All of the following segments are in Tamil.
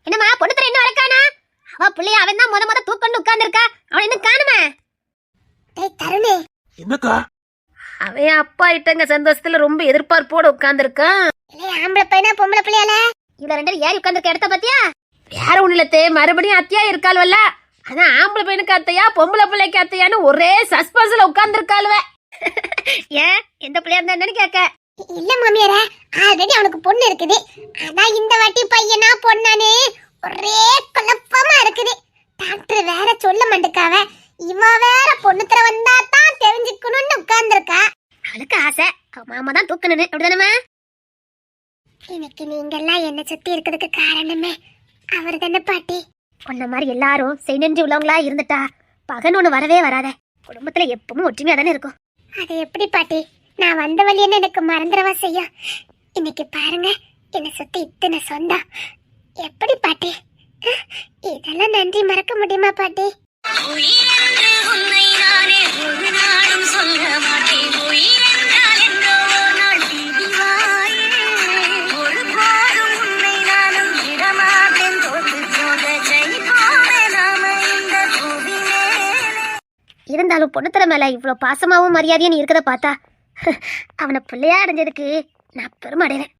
என்னம்மா பொண்ணு தர இன்னும் வரக்கானா? அவ புள்ளைய அவன் தான் முத தூக்கண்டு உட்கார்ந்திருக்கா. அவன் இன்னும் காணுமே. டேய் தருணே. என்னக்கா? அவன் அப்பா இட்டங்க சந்தோஷத்துல ரொம்ப எதிர்பார்ப்போட உட்கார்ந்திருக்கான். இல்ல ஆம்பளை பையனா பொம்பளை பிள்ளையால? இவ ரெண்டு ஏறி உட்கார்ந்திருக்க இடத்த பாத்தியா? வேற ஒண்ணு இல்லத்தே, மறுபடியும் அத்தையா இருக்காள்வல்ல. அதான் ஆம்பளை பையனுக்கு அத்தையா பொம்பளை பிள்ளைக்கு அத்தையான்னு ஒரே சஸ்பென்ஸ்ல உட்கார்ந்திருக்காளுவ. ஏன் எந்த பிள்ளையா இருந்தான்னு கேட்க? இல்ல மாமியாரே, ஆல்ரெடி அவனுக்கு பொண்ணு இருக்குது. அதான் இந்த வாட்டி பையனா பொண்ணானே ஒரே குழப்பமா இருக்குது. டாக்டர் வேற சொல்ல மாட்டேக்காவ. இவ வேற பொண்ணு தர வந்தா தான் தெரிஞ்சுக்கணும்னு உட்கார்ந்திருக்கா. அவளுக்கு ஆசை அவ மாமா தான் தூக்கணும்னு. அப்படிதானே? இன்னைக்கு நீங்க எல்லாம் என்ன சுத்தி இருக்கிறதுக்கு காரணமே அவர் தானே பாட்டி. உன்ன மாதிரி எல்லாரும் செய்நெஞ்சு உள்ளவங்களா இருந்துட்டா பகன் ஒண்ணு வரவே வராத. குடும்பத்துல எப்பவும் ஒற்றுமையா தானே இருக்கும். அது எப்படி பாட்டி? நான் வந்த வழி என்ன எனக்கு மறந்துடவா செய்யும்? இன்னைக்கு பாருங்க, என்னை சுத்தி இத்தனை சொந்தம். எப்படி பாட்டி இதெல்லாம் நன்றி மறக்க முடியுமா பாட்டி? இருந்தாலும் பொண்ணுத்தர மேல இவ்வளவு பாசமாவும் மரியாதையும் நீ இருக்கத பார்த்தா அவனை பிள்ளையா அடைஞ்சதுக்கு நான் பெருமை அடைவேன்.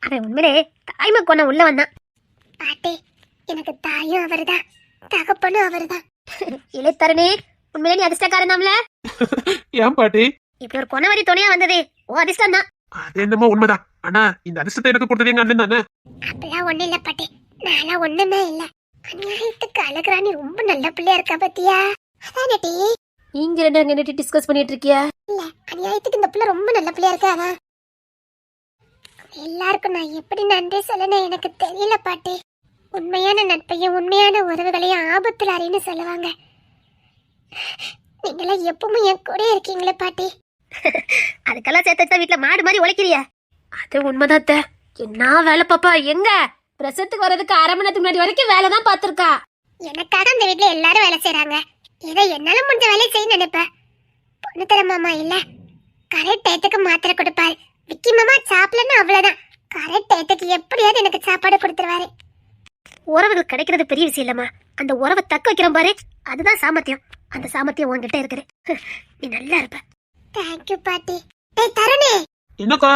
அவன் உண்மையிலே தாய்மை கொண்ட உள்ள வந்தான். பாட்டி எனக்கு தாயும் அவர்தான், தகப்பனும் அவர்தான். இளைத்தரனே, உண்மையிலே நீ அதிர்ஷ்டக்காரன் தான்ல. ஏன் பாட்டி இப்ப ஒரு கொணவரி துணையா வந்ததே ஓ அதிர்ஷ்டம் தான். அது என்னமோ உண்மைதான். ஆனா இந்த அதிர்ஷ்டத்தை எனக்கு கொடுத்தது எங்க அண்ணன் தானே. அப்பெல்லாம் ஒண்ணு இல்ல பாட்டி, நான்லாம் ஒண்ணுமே இல்ல. அநியாயத்துக்கு அழகுராணி ரொம்ப நல்ல பிள்ளையா இருக்கா பாத்தியா? அதானே டி? நீங்க ரெண்டு அங்க டிஸ்கஸ் பண்ணிட்டு இருக்கியா? இல்ல, அநியாயத்துக்கு இந்த பிள்ளை ரொம்ப நல்ல பிள்ளையா இருக்கா. அதான் எல்லாருக்கும் நான் எப்படி நன்றி சொல்லணும் எனக்கு தெரியல பாட்டி. உண்மையான நட்பையும் உண்மையான உறவுகளையும் ஆபத்துல அறின்னு சொல்லுவாங்க. நீங்களாம் எப்பவும் என் கூட இருக்கீங்களே பாட்டி. அதுக்கெல்லாம் சேர்த்து வீட்டுல மாடு மாதிரி உழைக்கிறியா? அது உண்மைதான். என்ன வேலை பாப்பா? எங்க பிரசத்துக்கு வர்றதுக்கு அரை மணி நேரத்துக்கு முன்னாடி வரைக்கும் வேலை தான் பாத்துருக்கா. எனக்காக அந்த வீட்டுல எல்லாரும் வேலை செய்யறாங்க. இதை என்னால முடிஞ்ச வேலையை செய்ய நினைப்பேன். பொண்ணு தர மாமா இல்ல, கரெக்ட் டயத்துக்கு மாத்திரை கொடுப்பாரு. விக்கி மாமா சாப்பிடலன்னு அவ்வளவுதான், கரெக்ட் டயத்துக்கு எப்படியாவது எனக்கு சாப்பாடு கொடுத்துருவாரு. உறவுகள் கிடைக்கிறது பெரிய விஷயம் இல்லம்மா, அந்த உறவை தக்க வைக்கிறோம் பாரு, அதுதான் சாமர்த்தியம். அந்த சாமர்த்தியம் உன்கிட்ட இருக்குது. நீ நல்லா இருப்ப. தேங்க்யூ பாட்டி. டேய் தருணே. என்னக்கா?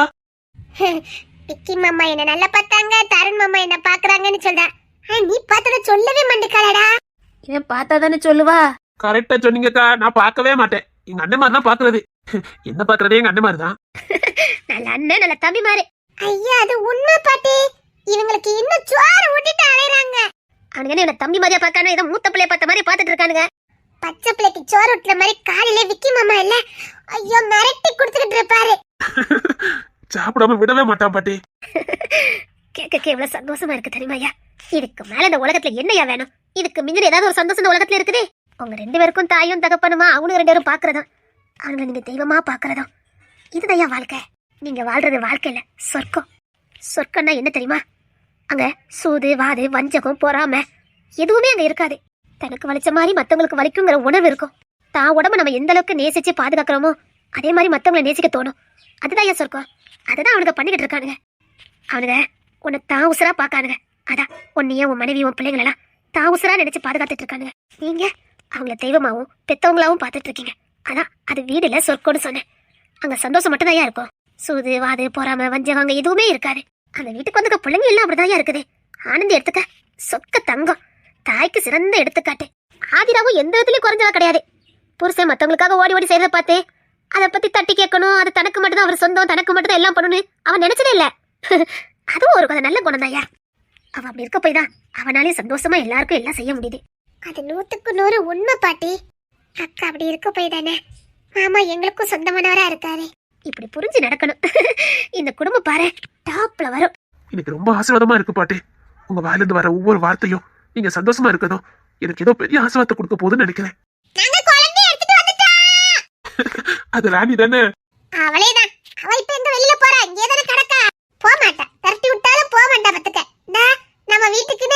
விக்கி மாமா என்ன நல்லா பார்த்தாங்க, தருண் மாமா என்ன பாக்குறாங்கன்னு சொல்றா. நீ பார்த்தத சொல்லவே மாட்டேக்காளடா. இவன் பார்த்தா தானே சொல்லுவா. கரெக்டா சொன்னீங்கக்கா. நான் பார்க்கவே மாட்டேன். எங்க அண்ணன் மாதிரி தான் பாக்குறது. என்ன பாக்குறதே எங்க அண்ணன் மாதிரி தான். நல்ல அண்ணன் நல்ல தம்பி மாதிரி. ஐயா அது உண்மை பாட்டி. இவங்களுக்கு இன்னும் சோறு ஊட்டிட்டு அலையறாங்க. அவனுங்க என்ன தம்பி மாதிரியா பார்க்கானோ ஏதோ மூத்த பிள்ளைய பார்த்த மாதிரி பார்த்துட்டு இருக்கானுங்க. பச்சை பிள்ளைக்கு சோறு ஊட்டுற மாதிரி காலையில விக்கி மாமா இல்ல, ஐயோ மிரட்டி குடுத்துக்கிட்டு இருப்பாரு. சாப்பிடாம விடவே மாட்டான் பாட்டி. கேட்க எவ்வளவு சந்தோஷமா இருக்கு தெரியுமாயா? இதுக்கு மேல இந்த உலகத்துல என்னையா வேணும்? இதுக்கு மிஞ்சின ஏதாவது ஒரு சந்தோஷம் இந்த உலகத்துல இருக்குது? உங்க ரெண்டு பேருக்கும் தாயும் தகப்பனுமா அவனுக்கு ரெண்டு பேரும் பாக்குறதும், அவங்களை நீங்க தெய்வமா பாக்குறதும், இதுதான் வாழ்க்கை. நீங்க வாழ்றது வாழ்க்கை இல்ல, சொர்க்கம். சொர்க்கம்னா என்ன தெரியுமா? அங்க சூது வாது வஞ்சகம் பொறாம எதுவுமே அங்க இருக்காது. தனக்கு வலிச்ச மாதிரி மத்தவங்களுக்கு வலிக்குங்கிற உணர்வு இருக்கும். தான் உடம்ப நம்ம எந்த அளவுக்கு நேசிச்சு பாதுகாக்கிறோமோ அதே மாதிரி மத்தவங்களை நேசிக்க தோணும். அதுதான் ஏன் சொர்க்கம். அதுதான் அவனுக்கு பண்ணிக்கிட்டு இருக்கானுங்க. அவனுங்க உன்னை தான் உசுரா பாக்கானுங்க. அதான் உன்னையும் உன் மனைவி உன் பிள்ளைங்களெல்லாம் தான் உசுரா நினைச்சு பாதுகாத்துட்டு இருக்கானுங்க. நீங்க அவங்கள தெய்வமாவும் பெத்தவங்களாவும் பார்த்துட்டு இருக்கீங்க. அதான் அது வீடு இல்ல, சொர்க்கம்னு சொன்னேன். அங்க சந்தோஷம் மட்டும் தான் இருக்கும். சூது வாது பொறாம வஞ்சகம் அங்க எதுவுமே இருக்காது. அந்த வீட்டுக்கு வந்துக்க பிள்ளைங்க எல்லாம் அப்படிதான் இருக்குது. ஆனந்தி எடுத்துக்க சொக்க தங்கம், தாய்க்கு சிறந்த எடுத்துக்காட்டு. ஆதிராவும் எந்த விதத்துலயும் குறைஞ்சவா கிடையாது. புருஷன் மத்தவங்களுக்காக ஓடி ஓடி செய்யறத பார்த்து அதை பத்தி தட்டி கேட்கணும், அது தனக்கு மட்டும் தான் அவர் சொந்தம், தனக்கு மட்டும் தான் எல்லாம் பண்ணணும்னு அவன் நினைச்சதே இல்ல. அதுவும் ஒரு நல்ல குணம் தான். அவ அப்படி இருக்க போய் தான் அவனாலே சந்தோஷமா எல்லாருக்கும் எல்லாம் செய்ய முடியுது. அது 100க்கு 100 உண்மை பாட்டி. அக்கா அப்படி இருக்க போய் தானே மாமா எங்களுக்கும் சொந்தமானவரா இருக்காரு. இப்படி புரிஞ்சு நடக்கணும். இந்த குடும்பம் பாரு டாப்ல வரும். எனக்கு ரொம்ப ஆசீர்வாதமா இருக்கு பாட்டி. உங்க வாயில இருந்து வர ஒவ்வொரு வார்த்தையும் நீங்க சந்தோஷமா இருக்கதும் எனக்கு ஏதோ பெரிய ஆசீர்வாதத்தை கொடுக்க போகுதுன்னு நினைக்கிறேன். அது ராணி தானே? அவளேதான். அவ இப்ப எங்க வெளியில போறா? இங்கே தானே கிடக்கா. போக மாட்டா, தரட்டி விட்டாலும் போக மாட்டா. பத்துக்க நம்ம வீட்டுக்கு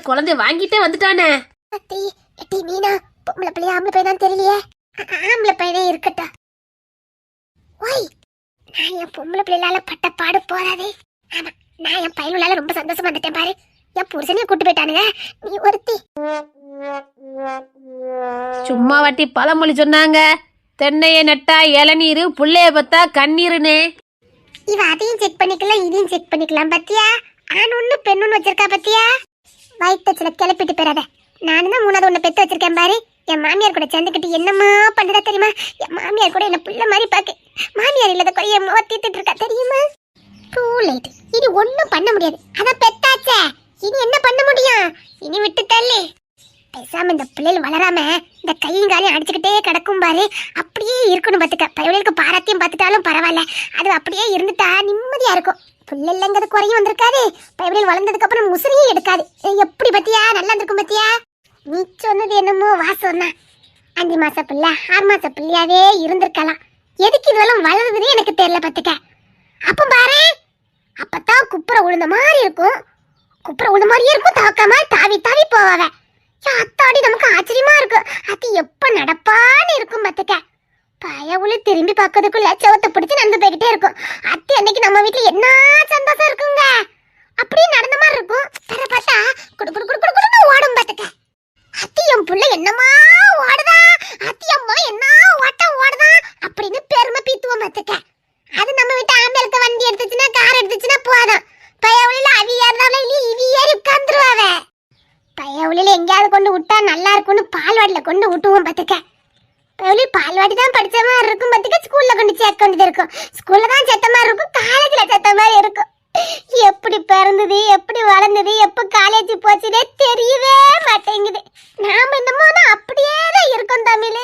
குழந்தை வாங்கிட்டே வந்துட்டானே. அத்தி எட்டி மீனா பொம்பளை பிள்ளையா ஆம்பளை பையனா தெரியலையே. ஆம்பளை பையனே இருக்கட்டும். ஓய், நான் என் பொம்பளை பிள்ளையால பட்ட பாடு போறாதே. ஆமா, நான் என் பையனால ரொம்ப சந்தோஷமா இருந்துட்டேன் பாரு. என் புருஷனையும் கூட்டு போயிட்டானுங்க, நீ ஒருத்தி. சும்மா வாட்டி பழமொழி சொன்னாங்க, தென்னைய நட்டா இளநீரு, புள்ளைய பார்த்தா கண்ணீருன்னு. இவ அதையும் செக் பண்ணிக்கலாம், இதையும் செக் பண்ணிக்கலாம். பத்தியா, ஆண் ஒண்ணு பெண் ஒண்ணு வச்சிருக்கா பத்தியா. வயிற்றுல கிளப்பிட்டு போறாத. நானும் தான் 3வது ஒண்ணு பெத்து வச்சிருக்கேன் பாரு. என் மாமியார் கூட சேர்ந்துக்கிட்டு என்னமா பண்ணுதா தெரியுமா? என் மாமியார் கூட என்ன பிள்ளை மாதிரி பாக்கு. மாமியார் இல்லாத குறைய தீர்த்துட்டு இருக்கா தெரியுமா? டூ லேட், இனி ஒண்ணும் பண்ண முடியாது. அதான் பெத்தாச்சே, இனி என்ன பண்ண முடியும்? இனி விட்டு தள்ளு. பேசாம இந்த பிள்ளைகள் வளராம இந்த கையும் காலையும் அடிச்சுக்கிட்டே கிடக்கும் பாரு, அப்படியே இருக்கணும் பாத்துக்க. பயவளுக்கு பாராத்தையும் பார்த்துட்டாலும் பரவாயில்ல, அது அப்படியே இருந்துட்டா நிம்மதியா இருக்கும். புள்ள இல்லைங்கிறது குறையும் வந்திருக்காது, பயவளில் வளர்ந்ததுக்கு அப்புறம் முசிறியும் எடுக்காது. எப்படி பத்தியா, நல்லா இருந்திருக்கும் பத்தியா. நீ சொன்னது என்னமோ வாசம்னா, 5 மாச பிள்ளை 6 மாச பிள்ளையாவே இருந்திருக்கலாம். எதுக்கு இதெல்லாம் வளருதுன்னு எனக்கு தெரியல பாத்துக்க. அப்ப பாரு, அப்பதான் குப்புற உழுந்த மாதிரி இருக்கும். குப்புற உழுந்த மாதிரியே இருக்கும், தவக்காம தாவி தாவி போவாவ. அத்தாடி, நமக்கு ஆச்சரியமா இருக்கு. அது எப்ப நடப்பான்னு இருக்கும் பாத்துக்க. பயவுளு திரும்பி பார்க்கறதுக்குள்ள செவத்தை பிடிச்சு நடந்து போய்கிட்டே இருக்கும். அத்தி அன்னைக்கு நம்ம வீட்டுல என்ன சந்தோஷம் இருக்குங்க. அப்படியே நடந்த மாதிரி இருக்கும். தர பார்த்தா குடு குடு குடு குடுன்னு ஓடும் பாத்துக்க. அத்தி என் புள்ள என்னமா ஓடுதா, அத்தி அம்மா என்ன ஓட்டம் ஓடுதா அப்படின்னு பெருமை பீத்துவோம் பாத்துக்க. அது நம்ம வீட்டு ஆம்பளுக்கு வண்டி எடுத்துச்சுன்னா, கார் எடுத்துச்சுன்னா போதும். பயவுளில அவி ஏறதாவில இல்லையே இவி ஏறி உட்கார்ந்துருவாவ. பயவுளில எங்கேயாவது கொண்டு விட்டா நல்லா இருக்கும்னு பால்வாடியில கொண்டு விட்டுவோம் பாத்துக்க. பயவுளி பால்வாடி தான் படிச்ச மாதிரி இருக்கும் பாத்துக்க. ஸ்கூல்ல கொண்டு சேர்க்க வேண்டியது இருக்கும். ஸ்கூல்ல தான் செத்த மாதிரி இருக்கும், காலேஜ்ல செத்த மாதிரி இருக்கும். எப்படி பிறந்தது, எப்படி வளர்ந்தது, எப்ப காலேஜ் போச்சுனே தெரியவே மாட்டேங்குது. நாம என்னமோ அப்படியே தான் இருக்கோம் தமிழ்.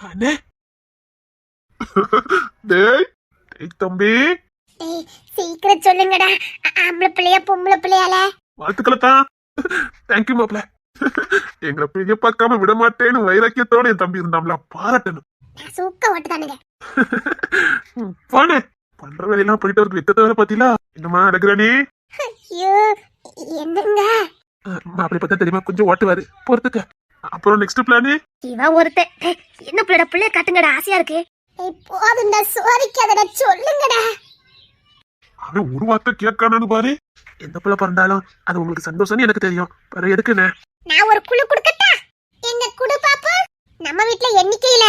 அண்ணே டேய் டேய் தம்பி, டேய் சீக்கிரம் சொல்லுங்கடா, ஆம்பளை பிள்ளையா பொம்பளை பிள்ளையால? வாழ்த்துக்களை தான். தேங்க்யூ மாப்ள. எங்களை பிரிய பார்க்காம விட மாட்டேன்னு வைராக்கியத்தோட என் தம்பி இருந்தாம்ல, பாராட்டணும். நான் சூக்க ஓட்டுதானுங்க. போனே பண்ற வேலையெல்லாம் போயிட்டு அவருக்கு வெக்கத்தை வேலை பாத்தீங்களா? என்னமா அடக்குறானே? ஐயோ என்னங்க மாப்பிள்ளை பார்த்தா தெரியுமா, கொஞ்சம் ஓட்டுவாரு பொறுத்துக்க. அப்புறம் நெக்ஸ்ட் பிளானு இவன் ஒருத்தன். என்ன பிள்ளைட பிள்ளைய காட்டுங்கடா, ஆசையா இருக்கு. போதுண்டா, சோதிக்காதடா, சொல்லுங்கடா. அவன் ஒரு வார்த்தை கேட்கானு பாரு. எந்த பிள்ளை பிறந்தாலும் அது உங்களுக்கு சந்தோஷம்னு எனக்கு தெரியும். வேற எதுக்குண்ணே? நான் ஒரு குழு குடுக்கட்டா? எங்க குடு பாப்பா. நம்ம வீட்ல எண்ணிக்கையில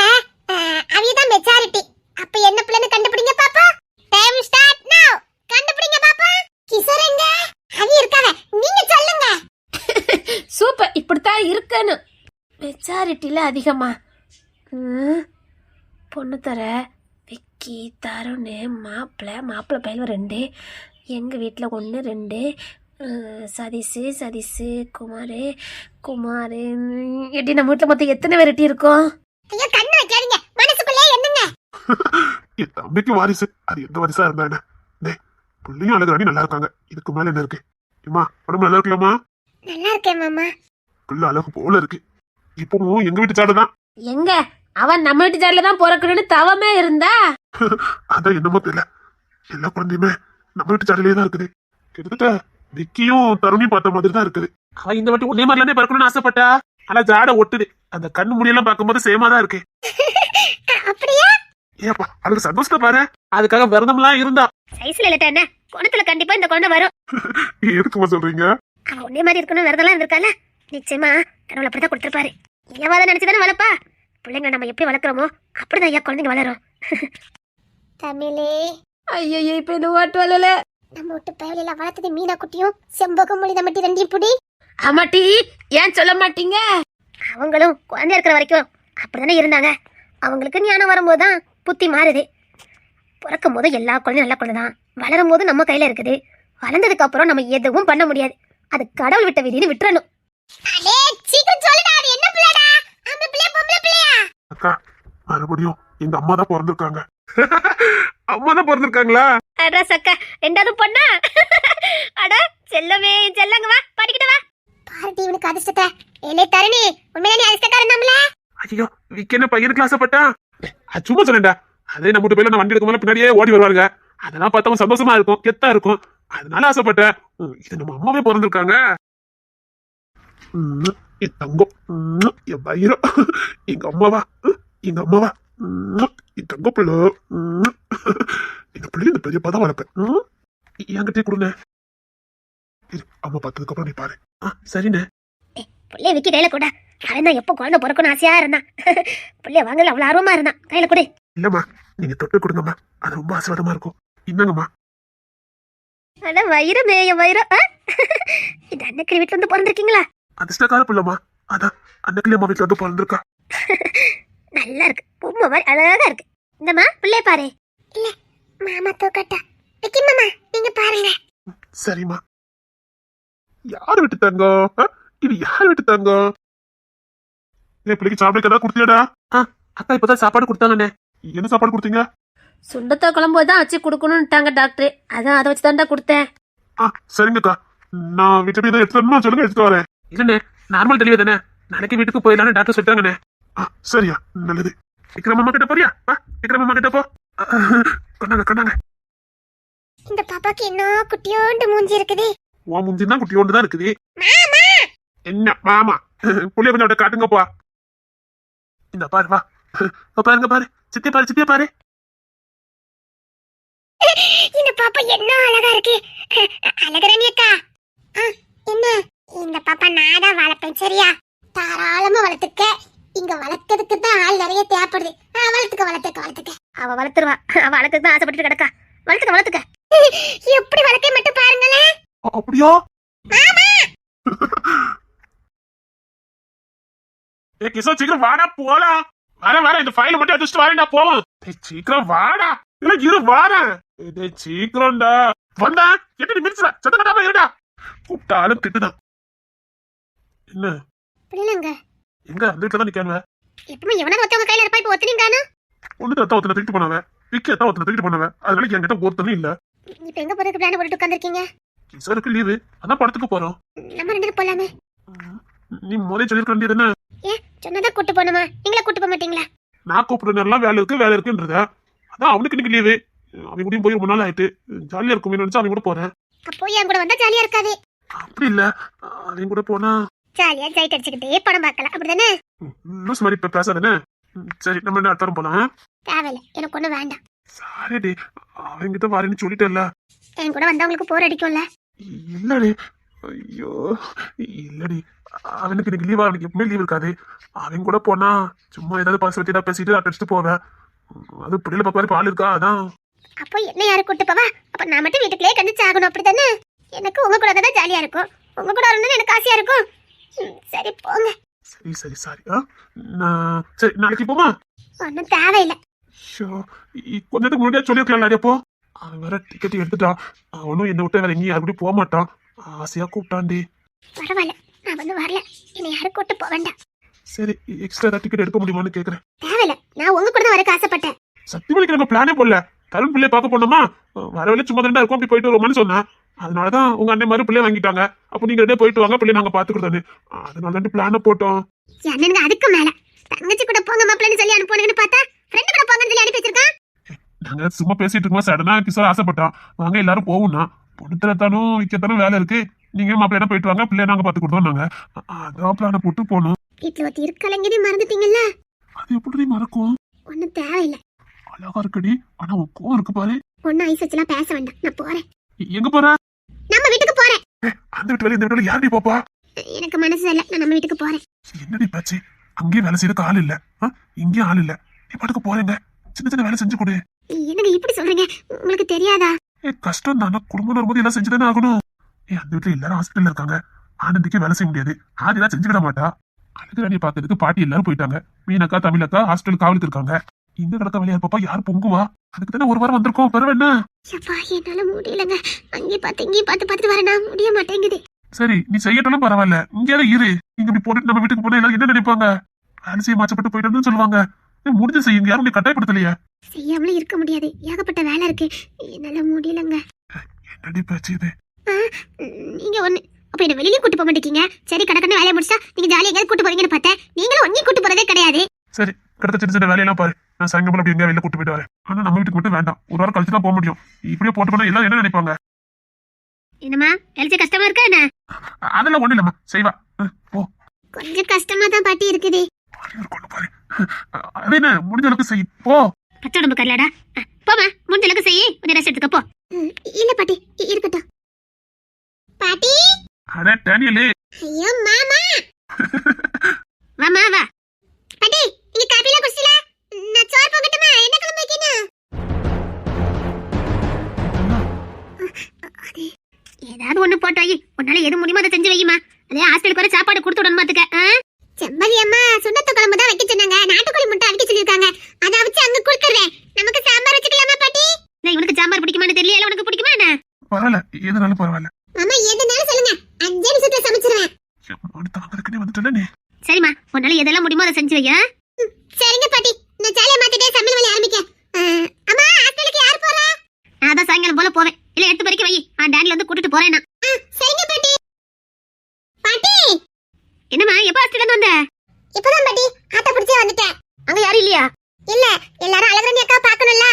அவியதான் மெஜாரிட்டி. அப்ப என்ன பிள்ளைன்னு கண்டுபிடிங்க பாப்பா. டைம் ஸ்டார்ட் நவ. கண்டுபிடிங்க பாப்பா. கிசரங்க அவி இருக்கானே, நீங்க சொல்லுங்க. சூப்பர், இப்படித்தான் இருக்கணும். மெச்சாரிட்டியில அதிகமா பொண்ணு தர விக்கி, தருண், மாப்பிள்ளை பையன் 2, எங்கள் வீட்டில் 1 2, சதீஷு குமார் எப்படி நம்ம வீட்டில் மொத்தம் எத்தனை வெரைட்டி இருக்கும்? ஐயோ கண்ணு வைக்காதீங்க, மனசுக்குள்ளே என்னங்க. என் தம்பிக்கு வாரிசு, அது எந்த வாரிசா இருந்தா என்ன? டேய் பிள்ளையும் அழகாடி நல்லா இருக்காங்க. இதுக்கு மேல என்ன இருக்கு? ஏமா உடம்பு நல்லா இருக்கலாமா? நல்லா இருக்கேன் மாமா. பிள்ளை அழகு போல இருக்கு. இப்பவும் எங்க வீட்டு சாடுதான். எங்க அவன் நம்ம வீட்டு ஜாடில தான் பிறக்கணும்னு தவமே இருந்தா? அதான் என்னமோ தெரியல, எல்லா குழந்தையுமே நம்ம வீட்டு சாடிலே தான் இருக்குது. கிட்டத்தட்ட விக்கியும் தருணியும் பார்த்த மாதிரி தான் இருக்குது. அவன் இந்த வாட்டி ஒன்னே மாதிரிலானே பிறக்கணும்னு ஆசைப்பட்டா, ஆனா ஜாட ஒட்டுது. அந்த கண்ணு முடியெல்லாம் பார்க்கும்போது சேமா தான் இருக்கு. அப்படியா? ஏப்பா அதுக்கு சந்தோஷத்தை பாரு. அதுக்காக விரதம்லாம் இருந்தா. சைஸ்ல இல்லட்டா என்ன, குணத்துல கண்டிப்பா இந்த குழந்தை வரும். எதுக்குமா சொல்றீங்க? அவன் ஒன்னே மாதிரி இருக்கணும், விரதம்லாம் இருந்திருக்கால. நிச்சயமா கடவுள் அப்படிதான் கொடுத்துருப்பாரு. இலவாத நினைச்சுதானே வளர்ப்பா. பிள்ளைங்க நம்ம எப்படி வளர்க்குறோமோ அப்படிதான் ஐயா குழந்தைங்க வளரும். தமிழே, ஐயோ இப்ப என்ன ஓட்டு வரல. நம்ம விட்டு பயலில வளர்த்தது மீனா குட்டியும் செம்பகம் மொழி நம்மட்டி 2 புடி. ஆமாட்டி, ஏன் சொல்ல மாட்டீங்க? அவங்களும் குழந்தை இருக்கிற வரைக்கும் அப்படிதானே இருந்தாங்க. அவங்களுக்கு ஞானம் வரும்போதுதான் புத்தி மாறுது. பிறக்கும் போது எல்லா குழந்தையும் நல்ல குழந்தை தான், வளரும் போது நம்ம கையில இருக்குது. வளர்ந்ததுக்கு அப்புறம் நம்ம எதுவும் பண்ண முடியாது. அது கடவுள் விட்ட விதின்னு விட்டுறணும். அடே சீக்கிரம் சொல்லுடா, அது என்ன பிள்ளைடா? ஆம்பளை பிள்ளையா பொம்பளை பிள்ளையா? அக்கா மறுபடியும் எங்க அம்மா தான் பிறந்திருக்காங்க. அம்மா தான் பிறந்திருக்காங்களா? அடா சக்கா, 2வது பொண்ணா? அட செல்லமே செல்லங்க, வா படிக்கிட்டு வா. பாருடி இவனுக்கு அதிர்ஷ்டத்தை. ஏலே தரணி, உண்மையிலே நீ அதிர்ஷ்டக்காரன் நம்மள? ஐயோ விக்கி என்ன பையனுக்கு ஆசைப்பட்டான்? சும்மா சொன்னேன்டா. அதே நம்ம வீட்டு பையில நான் வண்டி எடுக்கும் போது பின்னாடியே ஓடி வருவாங்க. அதெல்லாம் பார்த்தவங்க சந்தோஷமா இருக்கும், கெத்தா இருக்கும். அதனால ஆசைப்பட்டேன். இது நம்ம அம்மாவே பிறந்திருக்காங்க. என் தங்கம், என் பைரம், எங்க அம்மாவா, எங்க அம்மாவா, என் தங்க பிள்ளை. இந்த பிள்ளை இந்த பெரிய பதம் வளர்ப்பேன். என்கிட்டே கொடுங்க. அம்மா பார்த்ததுக்கு அப்புறம் நீ பாரு. சரிண்ணே. பிள்ளைய விக்கி கையில கூட. அவன் தான் எப்போ குழந்தை பிறக்கணும் ஆசையா இருந்தான். பிள்ளைய வாங்கல அவ்வளவு ஆர்வமா இருந்தான். கையில கொடு. இல்லம்மா, நீங்க தொட்டு கொடுங்கம்மா, அது ரொம்ப ஆசீர்வாதமா இருக்கும். இந்தாங்கம்மா. அட வயிறமே, என் வயிறம். இந்த அன்னைக்கு வீட்டுல வந்து பிறந்திருக்கீங்களா? அதிர்ஷ்டக்கார பிள்ளைமா. அதான் அன்னைக்கு அம்மா வீட்டுல வந்து பிறந்திருக்கா. நல்லா இருக்கு, பொம்மை மாதிரி அழகா இருக்கு. இந்தம்மா பிள்ளைய பாரு. இல்ல மாமா தூக்கட்டா. விக்கி மாமா நீங்க பாருங்க. சரிம்மா. யார் விட்டு தங்கம்? இது யார் விட்டு தங்கம்? என் பிள்ளைக்கு சாப்பிட ஏதாவது கொடுத்தியாடா? அக்கா இப்பதான் சாப்பாடு கொடுத்தாங்கண்ணே. என்ன சாப்பாடு கொடுத்தீங்க? சுண்டத்தை குழம்பு தான் வச்சு கொடுக்கணும்ட்டாங்க டாக்டர். அதான் அதை வச்சு தான்டா கொடுத்தேன். சரிங்கக்கா. நான் வீட்டு போய் எடுத்துட்டு வரணுமா? சொல்லுங்க, எடுத்துட்டு வரேன். இல்லண்ணே, நார்மல் டெலிவரி தானே, நாளைக்கு வீட்டுக்கு போயிடலான்னு டாக்டர் சொல்லிட்டாங்கண்ணே. சரியா, நல்லது. விக்ரம் அம்மா கிட்ட போறியா? விக்ரம் அம்மா கிட்ட போ. கொண்டாங்க கொண்டாங்க. இந்த பாப்பாக்கு என்ன குட்டியோண்டு மூஞ்சி இருக்குது. உன் முந்தி தான் குட்டியோண்டு தான் இருக்குது. என்ன மாமா? புள்ளிய கொஞ்சம் அப்படியே காட்டுங்கப்பா. இந்த பாரு, வா பாருங்க, பாரு சித்திய பாரு, சித்திய பாரு. இந்த பாப்பா என்ன அழகா இருக்கு. அழகரணி அக்கா. என்ன இந்த பாப்பா நாடா வளர்ப்பேன் சரியா? தாராளமா வளர்த்துக்க. இங்க வளர்க்கறதுக்கு தான் ஆள் நிறைய தேவைப்படுது. வளர்த்துக்க. அவ வளர்த்துருவா. அவ வளர்த்துக்கு தான் ஆசைப்பட்டு கிடக்கா. வளர்த்துக்க. எப்படி வளர்க்க மட்டும் பாருங்களேன். அப்படியா? ஏ கிஷோ, சீக்கிரம் வாடா போலாம். வர இந்த ஃபைல மட்டும் எடுத்துட்டு வரேன்டா, போவோம். சீக்கிரம் வாடா. இல்ல இரு வாரேன். சீக்கிரம்டா. வந்தா எட்டு மினிட்ஸ்ல சத்தம் கட்டாம இருடா. கூப்பிட்டாலும் திட்டுதான். என்ன பிள்ளைங்க எங்க அந்த வீட்டுல தான் நிக்கானுவ? எப்பவுமே எவனா ஒருத்தவங்க கையில இருப்பா. இப்ப ஒத்துனீங்கானா? ஒண்ணு தான் ஒருத்தனை தூக்கிட்டு போனவன், விக்கி தான் ஒருத்தனை தூக்கிட்டு போனவன். அதனால என்கிட்ட ஒருத்தனும் இல்ல. இப்ப எங்க போறதுக்கு பிளான் போட்டு உட்கார்ந்திருக்கீங்க? கிஷோருக்கு லீவு, அதான் படத்துக்கு போறோம். நம்ம ரெண்டு பேரும் போலாமே. நீ முதல்ல சொல்லிருக்க வேண்டியது என்ன? சொன்னதா கூட்டு போணுமா? நீங்களே கூட்டு போக மாட்டீங்களா? நான் கூப்பிடுற நேரம் வேலை இருக்குன்றத. அதான் அவனுக்கு இன்னைக்கு லீவு. அவன் கூடயும் போய் ரொம்ப நாள் ஆயிட்டு ஜாலியா இருக்குமே நினைச்சு அவன் கூட போறேன். அப்போ என் கூட வந்தா ஜாலியா இருக்காது. அப்படி இல்ல, அவன் கூட போனா ஜாலியா ஜைட் அடிச்சுக்கிட்டே படம் பார்க்கலாம், அப்படிதானே? லூஸ் மாதிரி இப்ப பேசாதானே. சரி, நம்ம என்ன அடுத்த போலாம். தேவையில்ல, எனக்கு ஒண்ணு வேண்டாம். சாரிடி, அவங்கிட்ட வரேன்னு சொல்லிட்டேன்ல. என் கூட வந்தா உங்களுக்கு போர் அடிக்கும்ல? இல்லடி, ஐயோ இல்லடி, அவனுக்கு இன்னைக்கு லீவா? அவனுக்கு எப்பவுமே லீவ் இருக்காது. அவன் கூட போனா சும்மா ஏதாவது பாச வச்சு பேசிட்டு அடிச்சுட்டு போவேன். அது பிள்ளைல பக்கம் பால் இருக்கா, அதான். அப்போ என்ன யாரு கூட்டு போவா? அப்ப நான் மட்டும் வீட்டுக்குள்ளே கண்டிச்சு ஆகணும், அப்படித்தானே? எனக்கு உங்க கூட தான் ஜாலியா இருக்கும். உங்க கூட வரணும்னு எனக்கு ஆசையா இருக்கும். சரி போங்க. சரி சாரி. சரி, நாளைக்கு போமா? ஒன்னும் தேவையில்லை. கொஞ்ச நேரத்துக்கு முன்னாடியே சொல்லிருக்கலாம். அப்போ அவன் வேற டிக்கெட் எடுத்துட்டான். அவனும் என்னை விட்டு வேற எங்கேயும் யாருக்கூட போக மாட்டான். ஆசையா கூப்பிட்டாண்டி. பரவாயில்ல, நான் வந்து வரல. என்னை யாரும் கூட்டு போக வேண்டாம். சரி, எக்ஸ்ட்ரா டிக்கெட் எடுக்க முடியுமான்னு கேக்குறேன். தேவையில்ல, நான் உங்க கூட தான் வரக்கு ஆசைப்பட்டேன். சத்தியமணிக்கு நம்ம பிளானே போடல. தருண் பிள்ளைய பார்க்க போனோமா, வரவில்லை சும்மா தான் இருக்கும், அப்படி போயிட்டு வருவோம்னு சொன்னேன். அதனாலதான் உங்க அண்ணன் மாதிரி பிள்ளைய வாங்கிட்டாங்க. அப்போ நீங்க ரெண்டே போயிட்டு வாங்க, பிள்ளைய நாங்க பாத்துக்கிட்டோம். அதனால தான் பிளான போட்டோம். என்னங்க அதுக்கு மேல தங்கச்சி கூட போங்க மாப்பிள்ளைன்னு சொல்லி அனுப்புனேன்னு பார்த்தா ஃப்ரெண்ட் கூட போங்கன்னு சொல்லி அனுப்பி வச்சிருக்கான். நாங்க சும்மா பேசிட்டு இருக்கோம். சடனா கிஷோர் ஆசைப்பட்டான், வாங்க எல்லாரும் போகும்னா. பொண்ணுத்தானும் விக்கத்தானும் வேலை இருக்கு, நீங்க மாப்பிள்ளையா போயிட்டு வாங்க, பிள்ளைய நாங்க பாத்து கொடுத்தோம். நாங்க அதான் பிளான போட்டு போனோம். வீட்டுல ஒருத்தி இருக்கலங்கன்னு மறந்துட்டீங்கல்ல? அது எப்படி மறக்கும்? ஒன்னும் தேவையில்லை. அழகா இருக்கடி, ஆனா உன் கோவம் இருக்கு பாரு. ஒன்னும் ஐஸ் வச்சுலாம் பேச வேண்டாம், நான் போறேன். எங்க போற? நம்ம வீட்டுக்கு போறேன். அந்த வீட்டு வேலை இந்த வீட்டுல யாரடி பாப்பா? எனக்கு மனசு இல்ல, நான் நம்ம வீட்டுக்கு போறேன். என்னடி பாச்சு, அங்கேயும் வேலை செய்யறதுக்கு ஆள் இல்ல, இங்கேயும் ஆள் இல்ல, நீ பாட்டுக்கு போறேங்க. சின்ன சின்ன வேலை செஞ்சு கொடு. என்னங்க இப்படி சொல்றீங்க? உங்களுக்கு தெரியாதா? கஷ்டம் தானே, குடும்பம் வரும்போது எல்லாம் செஞ்சுதானே ஆகணும். அந்த வீட்டுல எல்லாரும் ஹாஸ்பிட்டல்ல இருக்காங்க. ஆனந்திக்கு வேலை செய்ய முடியாது, ஆதிலாம் செஞ்சுக்கிட மாட்டா. அழுகுறாணியை பாக்குறதுக்கு பாட்டி எல்லாரும் போயிட்டாங்க. மீனக்கா தமிழக்கா ஹாஸ்பிட்டல் காவலுக்கு இருக்காங்க. இங்க கிடக்க வேலையா பாப்பா, யார் பொங்குவா? அதுக்கு தானே ஒரு வாரம் வந்திருக்கோம். பெற என்ன? என்னால முடியலங்க. அங்கேயும் பார்த்து வரேனா, முடிய மாட்டேங்குது. சரி, நீ செய்யட்டாலும் பரவாயில்ல, இங்கேயாவது இரு. நீங்க இப்படி போட்டு நம்ம வீட்டுக்கு போனா எல்லாரும் என்ன நினைப்பாங்க? வேலை செய்ய மாச்சப்பட்டு போயிட்டு சொல்லுவாங்க. முடிஞ்சு செய்யுங்க, யாரும் நீ கட்டாயப்படுத்தலையே. செய்யாமலும் இருக்க முடியாது, ஏகப்பட்ட வேலை இருக்கு. என்னால முடியலங்க. என்னடி பேச்சு இது? நீங்க ஒண்ணு அப்ப என்ன வெளியே கூட்டு போக மாட்டேங்க. சரி, கடற்கன்னு வேலையை முடிச்சா நீங்க ஜாலியா எங்கேயாவது கூட்டு போறீங்கன்னு பார்த்தேன். நீங்களும் ஒன்னையும் கூட்டு போறதே கிடையாது. சரி, கிடத்த சின்ன சின்ன வேலையெல்லாம் பாரு. நான் சாயங்காலம் அப்படி எங்கேயா வெளில கூட்டு போயிட்டு வரேன். ஆனா நம்ம வீட்டுக்கு மட்டும் வேண்டாம், ஒரு வாரம் கழிச்சு தான் போக முடியும். இப்படியே போட்டு போனா எல்லாரும் என்ன நினைப்பாங்க? என்னம்மா எல்ஜி கஷ்டமா இருக்கா என்ன? அதெல்லாம் ஒண்ணு இல்லம்மா, செய்வா. போ. கொஞ்சம் கஷ்டமா தான் பாட்டி இருக்குது. கொண்டு பாரு. அது என்ன, முடிஞ்ச அளவுக்கு செய். போ. பச்சை உடம்பு கரலாடா. போமா, முடிஞ்ச அளவுக்கு செய்யி, கொஞ்சம் ரெஸ்ட் எடுத்துக்க போ. இல்ல பாட்டி, இருக்கட்டும். பாட்டி. அட டேனியலே. ஐயோ மாமா. வாமா வா. பாட்டி, நீங்க காபில குடிச்சீல? நான் சோறு போகட்டுமா? என்ன குழம்பு வைக்கணும்? ஏதாவது ஒண்ணு போட்டு வை. உன்னால எது முடியுமோ அதை செஞ்சு வையுமா. அதே ஹாஸ்டலுக்கு வர சாப்பாடு கொடுத்து விடணும் பாத்துக்க. செம்பதி அம்மா சுண்ணத்து குழம்பு தான் வைக்க சொன்னாங்க. நாட்டுக்கோழி முட்டை அவிக்க சொல்லிருக்காங்க. அத அவிச்சு அங்க கொடுத்துறேன். நமக்கு சாம்பார் வச்சுக்கலாமா பாட்டி? நான் இவனுக்கு சாம்பார் பிடிக்குமான்னு தெரியல, உனக்கு பிடிக்குமா என்ன? பரவாயில்ல, எதுனாலும் பரவாயில்ல. மாமா எதுனாலும் சொல்லுங்க, 5 நிமிஷத்துல சமைச்சிருவேன். தாங்கிறதுக்குன்னே வந்துட்டல நீ. சரிம்மா, உன்னால எதெல்லாம் முடியுமோ அதை செஞ்சு வையா. சரிங்க பாட்டி, நான் சாலைய மாத்திட்டே சமையல் வேலைய ஆரம்பிக்க. அம்மா ஹாஸ்டலுக்கு யார் போறா? நான் தான் சாயங்காலம் போல போவேன். இல்ல எடுத்து பறிக்க வை, டேனில வந்து கூட்டிட்டு போறேன் நான். சரிங்க பாட்டி. பாட்டி என்னம்மா, எப்ப ஹாஸ்டல்ல இருந்து வந்த? இப்பதான் பாட்டி ஆட்ட பிடிச்சே வந்துட்டேன். அங்க யாரும் இல்லையா? இல்ல, எல்லாரும் அழகரணி அக்கா பார்க்கணும்ல.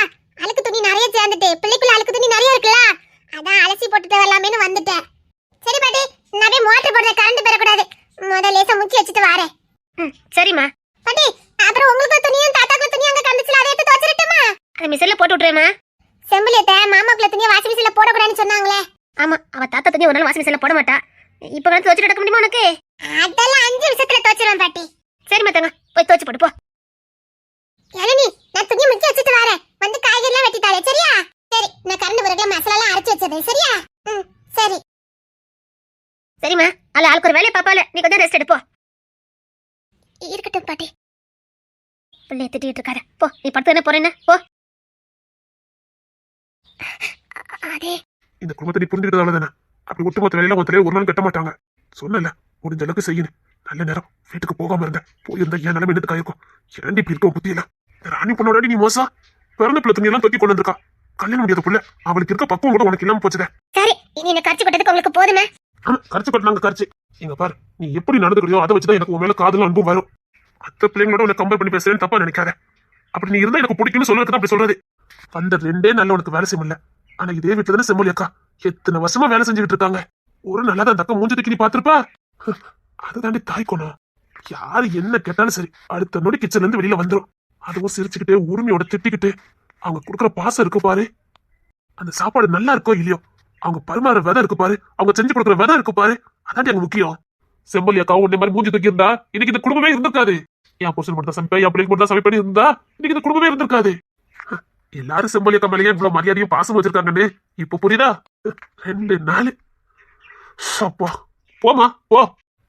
அழுக்கு துணி நிறைய சேர்ந்துட்டு பிள்ளைக்குள்ள அழுக்கு துணி நிறைய இருக்குல்ல, அதான் அலசி போட்டுட்டு வரலாமேன்னு வந்துட்டேன். சரி பாட்டி, நான் போய் மோட்டர் போடுற கரண்ட் பெறக்கூடாது. முதல்ல லேசா முச்சி வச்சுட்டு வரேன். சரிம்மா. பாட்டி, அப்புறம் உங்களுக்கு துணியும் தாத்தாக்கு துணியும் அங்க கண்டுச்சுல, அதை எடுத்து துவைச்சிரட்டுமா? அதை மிஷின்ல போட்டு விட்டுறேம்மா. செம்புலியத்தை மாமாக்குள்ள துணியை வாஷிங் மிஷின்ல போடக்கூடாதுன்னு சொன்னாங்களே. ஆமா, அவ தாத்தா துணி ஒரு நாள் வாஷிங் மிஷின்ல போட மாட்டா. இப்ப வந்து துவைச்சிட்டு எடுக்க முடியுமா உனக்கு? அதெல்லாம் 5 நிமிஷத்துல துவைச்சிருவேன் பாட்டி. சரிம்மா தங்க, போய் துவைச்சு போட்டு போ. இளநீ, நான் துணியை முச்சி வச்சுட்டு வரேன். வந்து காய்கறிலாம் வெட்டிட்டாலே சரியா? சரி, நான் கரண்ட் பிறகுல மசாலாலாம் அரைச்சு வச்சிடுறேன் சரியா? சரி. சரிம்மா, அல்ல ஆளுக்கு ஒரு வேலையை பாப்பால, நீ கொஞ்சம் ரெஸ்ட் எடுப்போ. இருக்கட்டும் பாட்டி. பிள்ளைய திட்டிட்டு இருக்காரு. போ, நீ படுத்து என்ன போறேன்னா போ. அதே இந்த குடும்பத்தை நீ புரிஞ்சுக்கிட்டதால தானே அப்படி ஒட்டுமொத்த வேலையில ஒருத்தரையே ஒரு நாள் கட்ட மாட்டாங்க. சொன்னல, முடிஞ்ச அளவுக்கு செய்யணும். நல்ல நேரம் வீட்டுக்கு போகாம இருந்த போயிருந்தா என் நிலைமை என்னத்துக்கு ஆயிருக்கும். ஏன்டி இப்படி இருக்க புத்தி இல்ல? ராணி பொண்ணோட நீ மோசா பிறந்த பிள்ளை துணி எல்லாம் தொட்டி கொண்டு வந்திருக்கா. கல்யாணம் முடியாத புள்ள, அவளுக்கு இருக்க பக்குவம் கூட உனக்கு இல்லாம போச்சுதே. சரி, இனி என்ன கரைச்சு கொட்டதுக்கு உங்களுக்கு போதுமே. ஆமா, கரைச்சு கொட்டினாங்க கரைச்சு. எங்க பாரு, நீ எப்படி நடந்துக்கிறியோ அதை வச்சுதான் எனக்கு உன் மேல காதலும் அன்பும் வரும். மத்த பிள்ளைங்களோட உன்னை கம்பேர் பண்ணி பேசுறேன்னு தப்பா நினைக்காத. அப்படி நீ இருந்தா எனக்கு பிடிக்கும்னு சொல்றதுக்கு அப்படி சொல்றது. வந்த 2 நாள்ல உனக்கு வேலை செய்ய முடியல. ஆனா இதே வீட்டுல தானே செம்மொழி அக்கா எத்தனை வருஷமா வேலை செஞ்சுக்கிட்டு இருக்காங்க. ஒரு நல்லா தான் அக்கா மூஞ்சி தூக்கி நீ பாத்துருப்பா. அதுதாண்டி தாய் குணம். யாரு என்ன கேட்டாலும் சரி, அடுத்த நொடி கிச்சன்ல இருந்து வெளியில வந்துரும். அதுவும் சிரிச்சுக்கிட்டு உரிமையோட திட்டிக்கிட்டு அவங்க கொடுக்குற பாசம் இருக்கு பாரு. அந்த சாப்பாடு நல்லா இருக்கோ இல்லையோ, அவங்க பரிமாற விதம் இருக்கு பாரு, அவங்க செஞ்சு கொடுக்குற விதம் இருக்கு பாரு, அதாண்டி அங்க முக்கியம். செம்பொலி அக்கா உன்னை மாதிரி மூஞ்சி தூக்கி இருந்தா இன்னைக்கு இந்த குடும்பமே இருந்திருக்காது. என் புருஷன் மட்டும் தான் சமைப்பேன், என் பிள்ளைக்கு மட்டும் தான் சமைப்பேன் இருந்தா இன்னைக்கு இந்த குடும்பமே இருந்திருக்காது. எல்லாரும் செம்பொலி அக்கா மேலேயே இவ்வளவு மரியாதையும் பாசம் வச்சிருக்காங்கன்னு இப்ப புரியுதா? 2 நாள் அப்பா. போமா போ.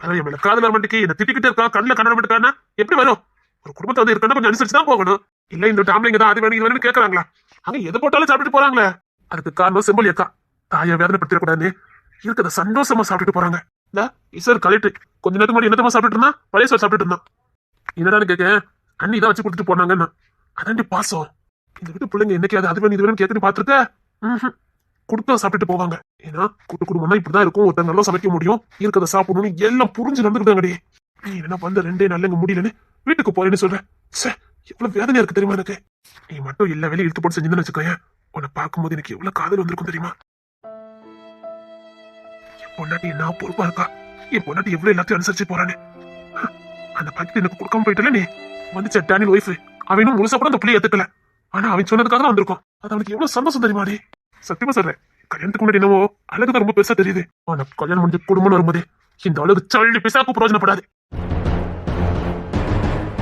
என் மேல காதல் மண்டிக்கு என்ன திட்டிக்கிட்டே இருக்கா, கண்ணில் கண்ண மட்டுக்கானா எப்படி வரும்? ஒரு குடும்பத்தை வந்து இருக்கா கொஞ்சம் அனுசரிச்சு தான் போகணும். இல்ல இந்த டாம்லிங்க தான் அது வேணும் இது வேணும்னு கேட்கறாங்களா? அங்க எது போட்டாலும் சாப்பிட்டுட்டு போறாங்களே. அதுக்கு காரணம் செம்பொலி அக்கா. தாயை வேதனைப்படுத்திடக்கூடாதுன்னு இருக்கிறத சந்தோஷமா சாப்பிட்டுட்டு போறாங்க. இந்த இசர் கலெக்டர் கொஞ்ச நேரத்துக்கு முன்னாடி என்னத்தமா சாப்பிட்டுட்டு இருந்தா, பழைய சோறு சாப்பிட்டுட்டு இருந்தான். என்னடான்னு கேட்க, அண்ணி தான் வச்சு கொடுத்துட்டு போனாங்கன்னா அதாண்டி பாசம். இந்த வீட்டு பிள்ளைங்க என்னைக்காவது அது வேணும் இது வேணும்னு கேட்கணும் பாத்துருக்க. கொடுத்தா சாப்பிட்டுட்டு போவாங்க. ஏன்னா கூட்டு குடும்பம்னா இப்படிதான் இருக்கும். ஒருத்தர் நல்லா சமைக்க முடியும், இருக்கிறத சாப்பிடணும்னு எல்லாம் புரிஞ்சு நடந்துக்கிட்டாங்கடி. நீ என்ன பண்ண 2 நாள்ல இங்க முடியலன்னு வீட்டுக்கு போறேன்னு சொல்ற. எவ்வளவு வேதனையா இருக்கு தெரியுமா எனக்கு? நீ மட்டும் எல்லா வேலையும் இழுத்து போட்டு செஞ்சுன்னு வச்சுக்கோயேன், உன்னை பார்க்கும்போது எனக்கு எவ்வளவு காதல் வந்திருக்கும் தெரியுமா? என் பொண்டாட்டி என்ன பொறுப்பா இருக்கா, என் பொண்டாட்டி எவ்வளவு எல்லாத்தையும் அனுசரிச்சு போறானே. அந்த பாக்கெட் எனக்கு கொடுக்காம போயிட்டல நீ. வந்துச்ச டேனியல் ஒய்ஃப், அவனும் முழுசா கூட அந்த பிள்ளைய ஏத்துக்கல. ஆனா அவன் சொன்னதுக்காக தான் வந்திருக்கும். அது அவனுக்கு எவ்வளவு சந்தோஷம் தெரியுமாடி? சத்தியமா சொல்றேன், கல்யாணத்துக்கு முன்னாடி என்னவோ அழகுதான் ரொம்ப பெருசா தெரியுது. ஆனா கல்யாணம் முடிஞ்சு குடும்பம்னு வரும்போது இந்த அழகு சள்ளி பிசாக்கு பிரயோஜனப்படாது.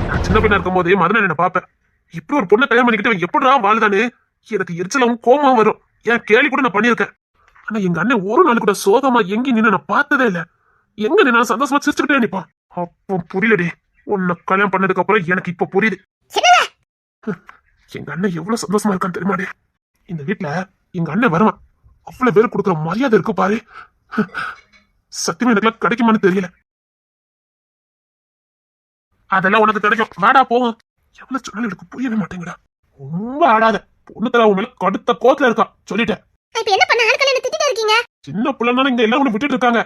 நான் சின்ன பையனா இருக்கும் போதே மதன என்ன பாப்பேன். இப்படி ஒரு பொண்ணை கல்யாணம் பண்ணிக்கிட்டு எப்படிடா வாழ்தானே எனக்கு எரிச்சலாவும் கோமாவும் வரும். ஏன் கேள்வி கூட நான் பண்ணியிருக்கேன். ஆனா எங்க அண்ணன் ஒரு நாள் கூட சோகமா எங்கி நின்று நான் பார்த்ததே இல்ல. எங்க நின்னா சந்தோஷமா சிரிச்சுக்கிட்டே நிப்பான். அப்போ புரியலடி, உன்னை கல்யாணம் பண்ணதுக்கு அப்புறம் எனக்கு இப்ப புரியுது. எங்க அண்ணன் எவ்வளவு சந்தோஷமா இருக்கான்னு தெரியுமாடி? இந்த வீட்டுல எங்க அண்ணன் வருவான், அவ்வளவு பேர் கொடுக்குற மரியாதை இருக்கு பாரு. சத்தியமா எனக்குலாம் கிடைக்குமான்னு தெரியல. அதெல்லாம் உனக்கு கிடைக்கும், வாடா போகும். எவ்வளவு சொன்னாலும் எனக்கு புரியவே மாட்டேங்கடா. ரொம்ப ஆடாத பொண்ணு தர உன் மேல கடுத்த கோத்துல இருக்கா சொல்லிட்டேன். என்ன பண்ண ஆட்கள் என்ன திட்டிட்டு இருக்கீங்க? சின்ன பிள்ளைனாலும் இங்க எல்லாம் ஒண்ணு விட்டுட்டு இருக்காங்க.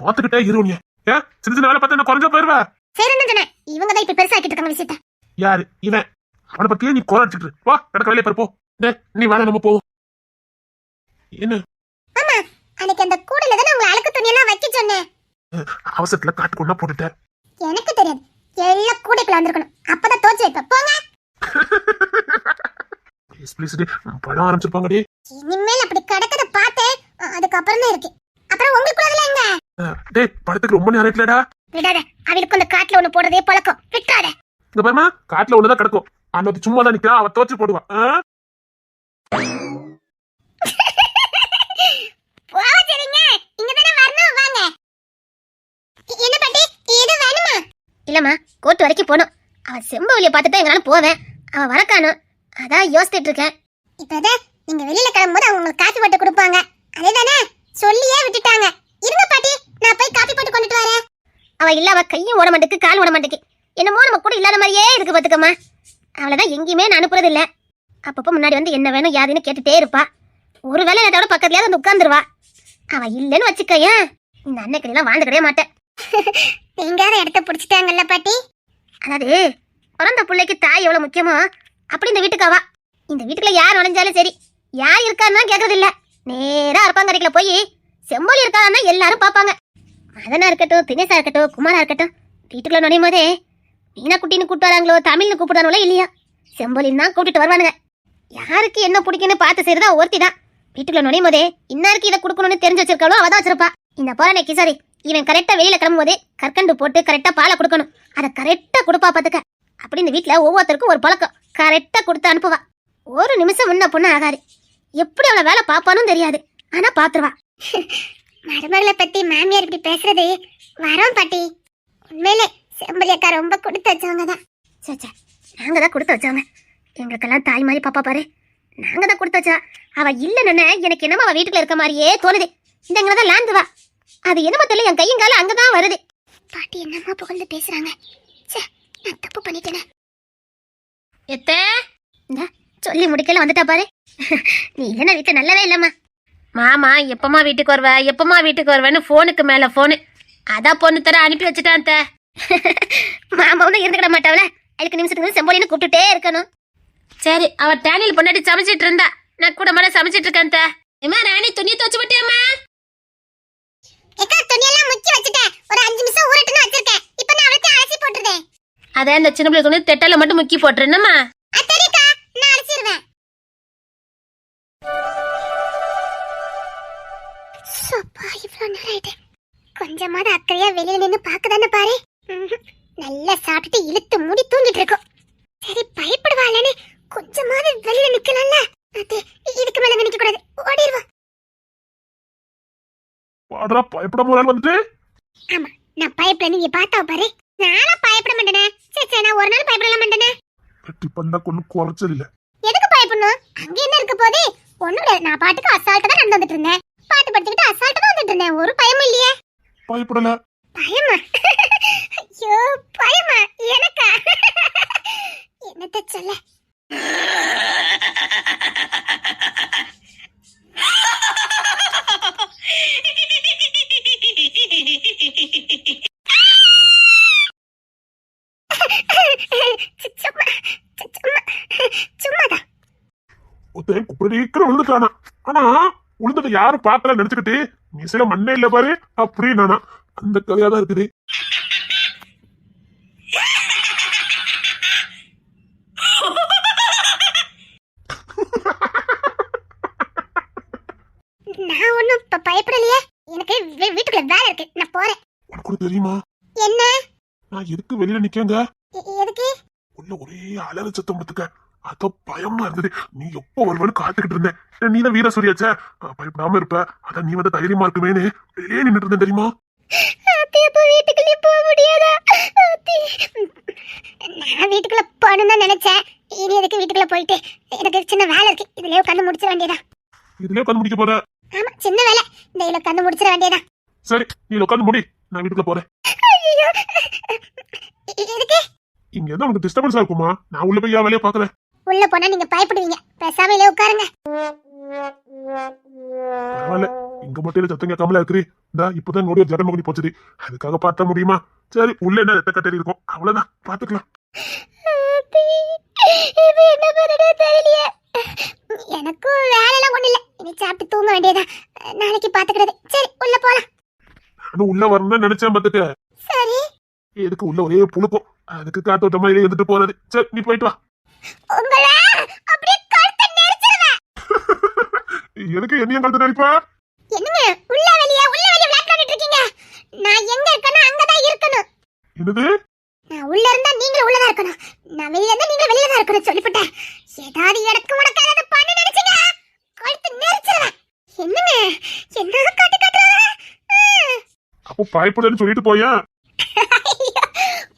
பாத்துக்கிட்டே இருவீங்க. ஏன் சின்ன சின்ன வேலை பார்த்து என்ன குறைஞ்சா போயிருவ? சரி சொன்னேன், இவங்க தான் இப்ப பெருசா ஆக்கிட்டு இருக்காங்க விஷயத்த. யாரு இவன்? அவனை பத்தியே நீ குறைச்சிட்டு வா, கிடக்க வேலையை பாரு போ. நீ வேலை நம்ம போவோம். என்ன ஆமா, அன்னைக்கு அந்த கூடையில தானே உங்க அழுக்கு துணியெல்லாம் வைக்க சொன்னேன். அவசரத்துல காட்டுக்குள்ள போட்டுட்டேன். எனக்கு தெரியாது, எல்லாம் கூடைக்குள்ள வந்திருக்கணும், அப்பதான் தோச்சு வைப்ப. போங்க. ப்ளீஸ் டி, படம் ஆரம்பிச்சிருப்பாங்கடி. இனிமேல் அப்படி கிடக்கத பார்த்தேன், அதுக்கப்புறம் தான் இருக்கு. அப்புறம் உங்களுக்குள்ள எங்க? டேய், படத்துக்கு ரொம்ப நேரம் ஆயிட்டலடா. விடாத, அவளுக்கு அந்த காட்டுல ஒண்ணு போடுறதே பழக்கம், விட்டாத. இங்க பாருமா, காட்டுல ஒண்ணுதான் கிடக்கும். அந்த சும்மா தான் நிக்கிறா, அவ தோச்சு போடுவா. போவச்சரிங்க, இங்க தானே வரணும், வாங்க. என்ன பாட்டி, இது வேணுமா? இல்லம்மா, கோர்ட் வரைக்கும் போகணும். அவ செம்பவலியை பார்த்துட்டு எங்களால போவேன். அவ வரக்கானோ, அதான் யோசிச்சுட்டு இருக்கேன். இப்பதான் நீங்க வெளியில கிளம்பும்போது அவங்க உங்களுக்கு காஃபி போட்டு கொடுப்பாங்க, அதேதானே? சொல்லியே விட்டுட்டாங்க. இருங்க பாட்டி, நான் போய் காஃபி போட்டு கொண்டுட்டு வரேன். அவ இல்ல, அவ கையும் ஓட மாட்டேக்கு, கால் ஓட மாட்டேக்கு. என்னமோ நம்ம கூட இல்லாத மாதிரியே இருக்கு பாத்துக்கம்மா. அவளைதான் எங்கேயுமே நான் அனுப்புறது இல்ல. அப்பப்போ முன்னாடி வந்து என்ன வேணும் யாருன்னு கேட்டுட்டே இருப்பா. ஒரு வேலை நேரத்தோட பக்கத்துலயாவது வந்து உட்கார்ந்துருவா. அவ இல்லைன்னு வச்சுக்கையன், இந்த அன்னைக்கெல்லாம் வாழ்ந்துக்கிடவே மாட்டேன். நீங்காத இடத்த பிடிச்சிட்டாங்கல்ல பாட்டி. அதாவது பிறந்த பிள்ளைக்கு தாய் எவ்வளவு முக்கியமோ அப்படி இந்த வீட்டுக்கு அவா. இந்த வீட்டுக்குள்ள யார் நுழைஞ்சாலும் சரி, யார் இருக்கான்னு கேட்கறது இல்ல. நேரா அரப்பாங்கரைக்குள்ள போய் செம்பொலி இருக்கான்னா எல்லாரும் பாப்பாங்க. மதனா இருக்கட்டும், தினேசா இருக்கட்டும், குமாரா இருக்கட்டும், வீட்டுக்குள்ள நுழையும் போதே மீனா குட்டின்னு கூப்பிட்டு வராங்களோ, தமிழ்னு கூப்பிடுறாங்களோ இல்லையா, செம்பொலின்னு தான் கூப்பிட்டு வருவானுங்க. யாருக்கு என்ன பிடிக்குன்னு பார்த்து செய்யறதா ஒருத்தி தான். வீட்டுக்குள்ள நுழையும் போதே இன்னாருக்கு இதை கொடுக்கணும்னு தெரிஞ்சு வச்சிருக்காளோ அவதான் வச்சிருப்பா. இந்த போறானே கிசாரி, இவன் கரெக்டா வெளியில கிளம்பும் போதே கற்கண்டு போட்டு கரெக்டா பாலை கொடுக்கணும். அதை கரெக்டா கொடுப்பா பாத்துக்க. அப்படி இந்த வீட்டுல ஒவ்வொருத்தருக்கும் ஒரு பழக்கம், கரெக்டா கொடுத்து அனுப்புவா. ஒரு நிமிஷம் முன்ன பொண்ணு ஆகாது. எப்படி அவளை வேலை பாப்பானும் தெரியாது, ஆனா பாத்துருவா. மருமகளை பத்தி மாமியார் இப்படி பேசுறது வரோம் பாட்டி. உண்மையிலே செம்பலி அக்கா ரொம்ப கொடுத்து வச்சவங்க தான். சேச்சா, நாங்க தான் கொடுத்து வச்சவங்க. எங்களுக்கெல்லாம் தாய் மாதிரி பாப்பா பாரு, நாங்க தான் கொடுத்து வச்சா. அவ இல்லைன்னு எனக்கு என்னமோ அவ வீட்டுக்குள்ள இருக்க மாதிரியே தோணுது. இந்த எங்களதான் லாந்துவா. அது என்னமோ தெரியல, என் கையும் காலம் அங்கதான் வருது. பாட்டி என்னமா புகழ்ந்து பேசுறாங்க. நான் தப்பு பண்ணிட்டேனே. எத்தே இந்த சொல்லி முடிக்கல வந்துட்டா பாரு. நீ இல்லைன்னா வீட்டுல நல்லாவே இல்லம்மா. மாமா எப்பமா வீட்டுக்கு வருவ, எப்பமா வீட்டுக்கு வருவேன்னு ஃபோனுக்கு மேல ஃபோனு. அதான் பொண்ணு தர அனுப்பி வச்சுட்டான். மாமா ஒன்றும் இருந்துக்கிட மாட்டாவில, அதுக்கு நிமிஷத்துக்கு செம்போலின்னு கூப்பிட்டுட்டே இருக்கணும். சரி, அவ டேனியில் பொண்டாட்டி சமைச்சிட்டு இருந்தா, நான் கூட மேல சமைச்சிட்டு இருக்கேன். ஏமா ராணி, துணியை துவச்சு விட்டியாமா? ஏக்கா துணியெல்லாம் முக்கி வச்சிட்டேன், ஒரு 5 நிமிஷம் ஊறட்டுன்னு வச்சிருக்கேன். இப்போ நான் அவளுக்கு அலசி போட்டுறேன். அதே இந்த சின்ன பிள்ளை துணி தெட்டால மட்டும் முக்கி போட்டுருந்தம்மா. சரிக்கா, நான் அலசிடுவேன். சப்பா, இவ்வளவு நேரம் ஆயிட்டு. கொஞ்சமாவது அக்கறையா வெளியில நின்று பாக்குதானே பாரு. நல்லா சாப்பிட்டுட்டு இழுத்து மூடி தூங்கிட்டு இருக்கோம். சரி, பயப்படுவாளேன்னு கொஞ்சமாவது வெளியில நிக்கலாம்ல. இதுக்கு மேல நிக்க கூடாது, ஓடிடுவா. பாடுறா, பயப்பட போறாள் வந்துட்டு. ஆமா, நான் பயப்பட, நீங்க பார்த்தா பாரு. நானும் பயப்பட மாட்டேனே. சரி, நான் ஒரு நாள் பயப்படலாம் மாட்டேனே. வெட்டி பண்ணா கொண்டு குறைச்சல் இல்ல. எதுக்கு பயப்படணும்? அங்க என்ன இருக்க போதே? ஒண்ணும் இல்ல, நான் பாட்டுக்கு அசால்ட்டா தான் நடந்து வந்துட்டு இருந்தேன். பாட்டு படிச்சுக்கிட்டு அசால்ட்டா தான் வந்துட்டு இருந்தேன். ஒரு பயமும் இல்லையே. பயப்படல. பயமா? ஐயோ, பயமா எனக்கா? என்னத்த சொல்ல? சும்மாதான். ஒருத்தன் குப்படிக்கிற விழுந்துட்டானா. ஆனா விழுந்ததை யாரும் பார்க்கல நினைச்சுக்கிட்டு நீ சில மண்ணே இல்ல பாரு அப்படின்னா அந்த கதையா தான் இருக்குது. நான் ஒண்ணும் பயப்படலையே. எனக்கு வீட்டுக்குள்ள வேலை இருக்கு, நான் போறேன். உனக்கு தெரியுமா என்ன? நான் எதுக்கு வெளியில நிக்கங்க? எதுக்கு? உள்ள ஒரே அலற சத்தம் படுத்துக்க. அத பயமா இருந்தது. நீ எப்போ வருவேன்னு காத்துக்கிட்டு இருந்தேன். நீ தான் வீர சூரியாச்ச, பயப்படாம இருப்ப. அதான் நீ வந்து தைரியமா இருக்குமேனு வெளியே நின்றுட்டு இருந்தேன் தெரியுமா? வீட்டுக்குள்ளே போக முடியாதா? நான் வீட்டுக்குள்ள போகணும்னு தான் நினைச்சேன். இனி எதுக்கு வீட்டுக்குள்ள போயிட்டு, எனக்கு சின்ன வேலை இருக்கு, இதுலயே உட்காந்து முடிச்சிட வேண்டியதா. இதுலயே உட்காந்து முடிக்க போற? ஆமா, சின்ன வேலை, இந்த இதுல உட்காந்து முடிச்சிட வேண்டியதா. சரி, நீ உட்காந்து முடி, நான் வீட்டுக்குள்ள போறேன். எதுக்கு? இங்க எதாவது உனக்கு டிஸ்டர்பன்ஸா இருக்குமா? நான் உள்ள போய் வேலையை பாக்குறேன். உள்ள போனா நீங்க பயப்படுவீங்க, பேசாம இல்ல உட்காருங்க. பரவாயில்ல, இங்க மட்டும் சத்தம் கேட்காமல இருக்கிறீ. இந்த இப்பதான் என்னுடைய ஜடமுகனி போச்சுது, அதுக்காக பார்த்தா முடியுமா? சரி, உள்ள என்ன ரத்த கட்டறி இருக்கும், அவ்வளவுதான், பாத்துக்கலாம். என்ன பண்ணனே தெரியலையே. எனக்கும் வேலையெல்லாம் ஒண்ணு இல்ல, இனி சாப்பிட்டு தூங்க வேண்டியதா, நாளைக்கு பாத்துக்கிறது. சரி உள்ள போலாம். நானும் உள்ள வரணும்னு நினைச்சேன் பாத்துக்க. சரி எதுக்கு உள்ள ஒரே புழுப்போம், அதுக்கு காத்தோட்டமா இதை இருந்துட்டு போறது. சரி நீ போயிட்டு வா. உங்களை அப்படியே கழுத்தை நெரிச்சிருவேன். எதுக்கு என்னையும் கழுத்து நடிப்பா? என்னங்க உள்ள வெளியே விளையாடிட்டு இருக்கீங்க? நான் எங்க இருக்கேனோ அங்கதான் இருக்கணும். என்னது? நான் உள்ள இருந்தா நீங்களும் உள்ளதா இருக்கணும், நான் வெளிய இருந்தா நீங்களும் வெளிய தான் இருக்கணும் சொல்லிவிட்டேன். ஏதாவது எனக்கு உனக்கு ஏதாவது பண்ண நினைச்சீங்க கழுத்து நெரிச்சிருவேன். என்னங்க என்ன காட்டு காட்டுறாங்க? அப்போ பயப்படுன்னு சொல்லிட்டு போயா?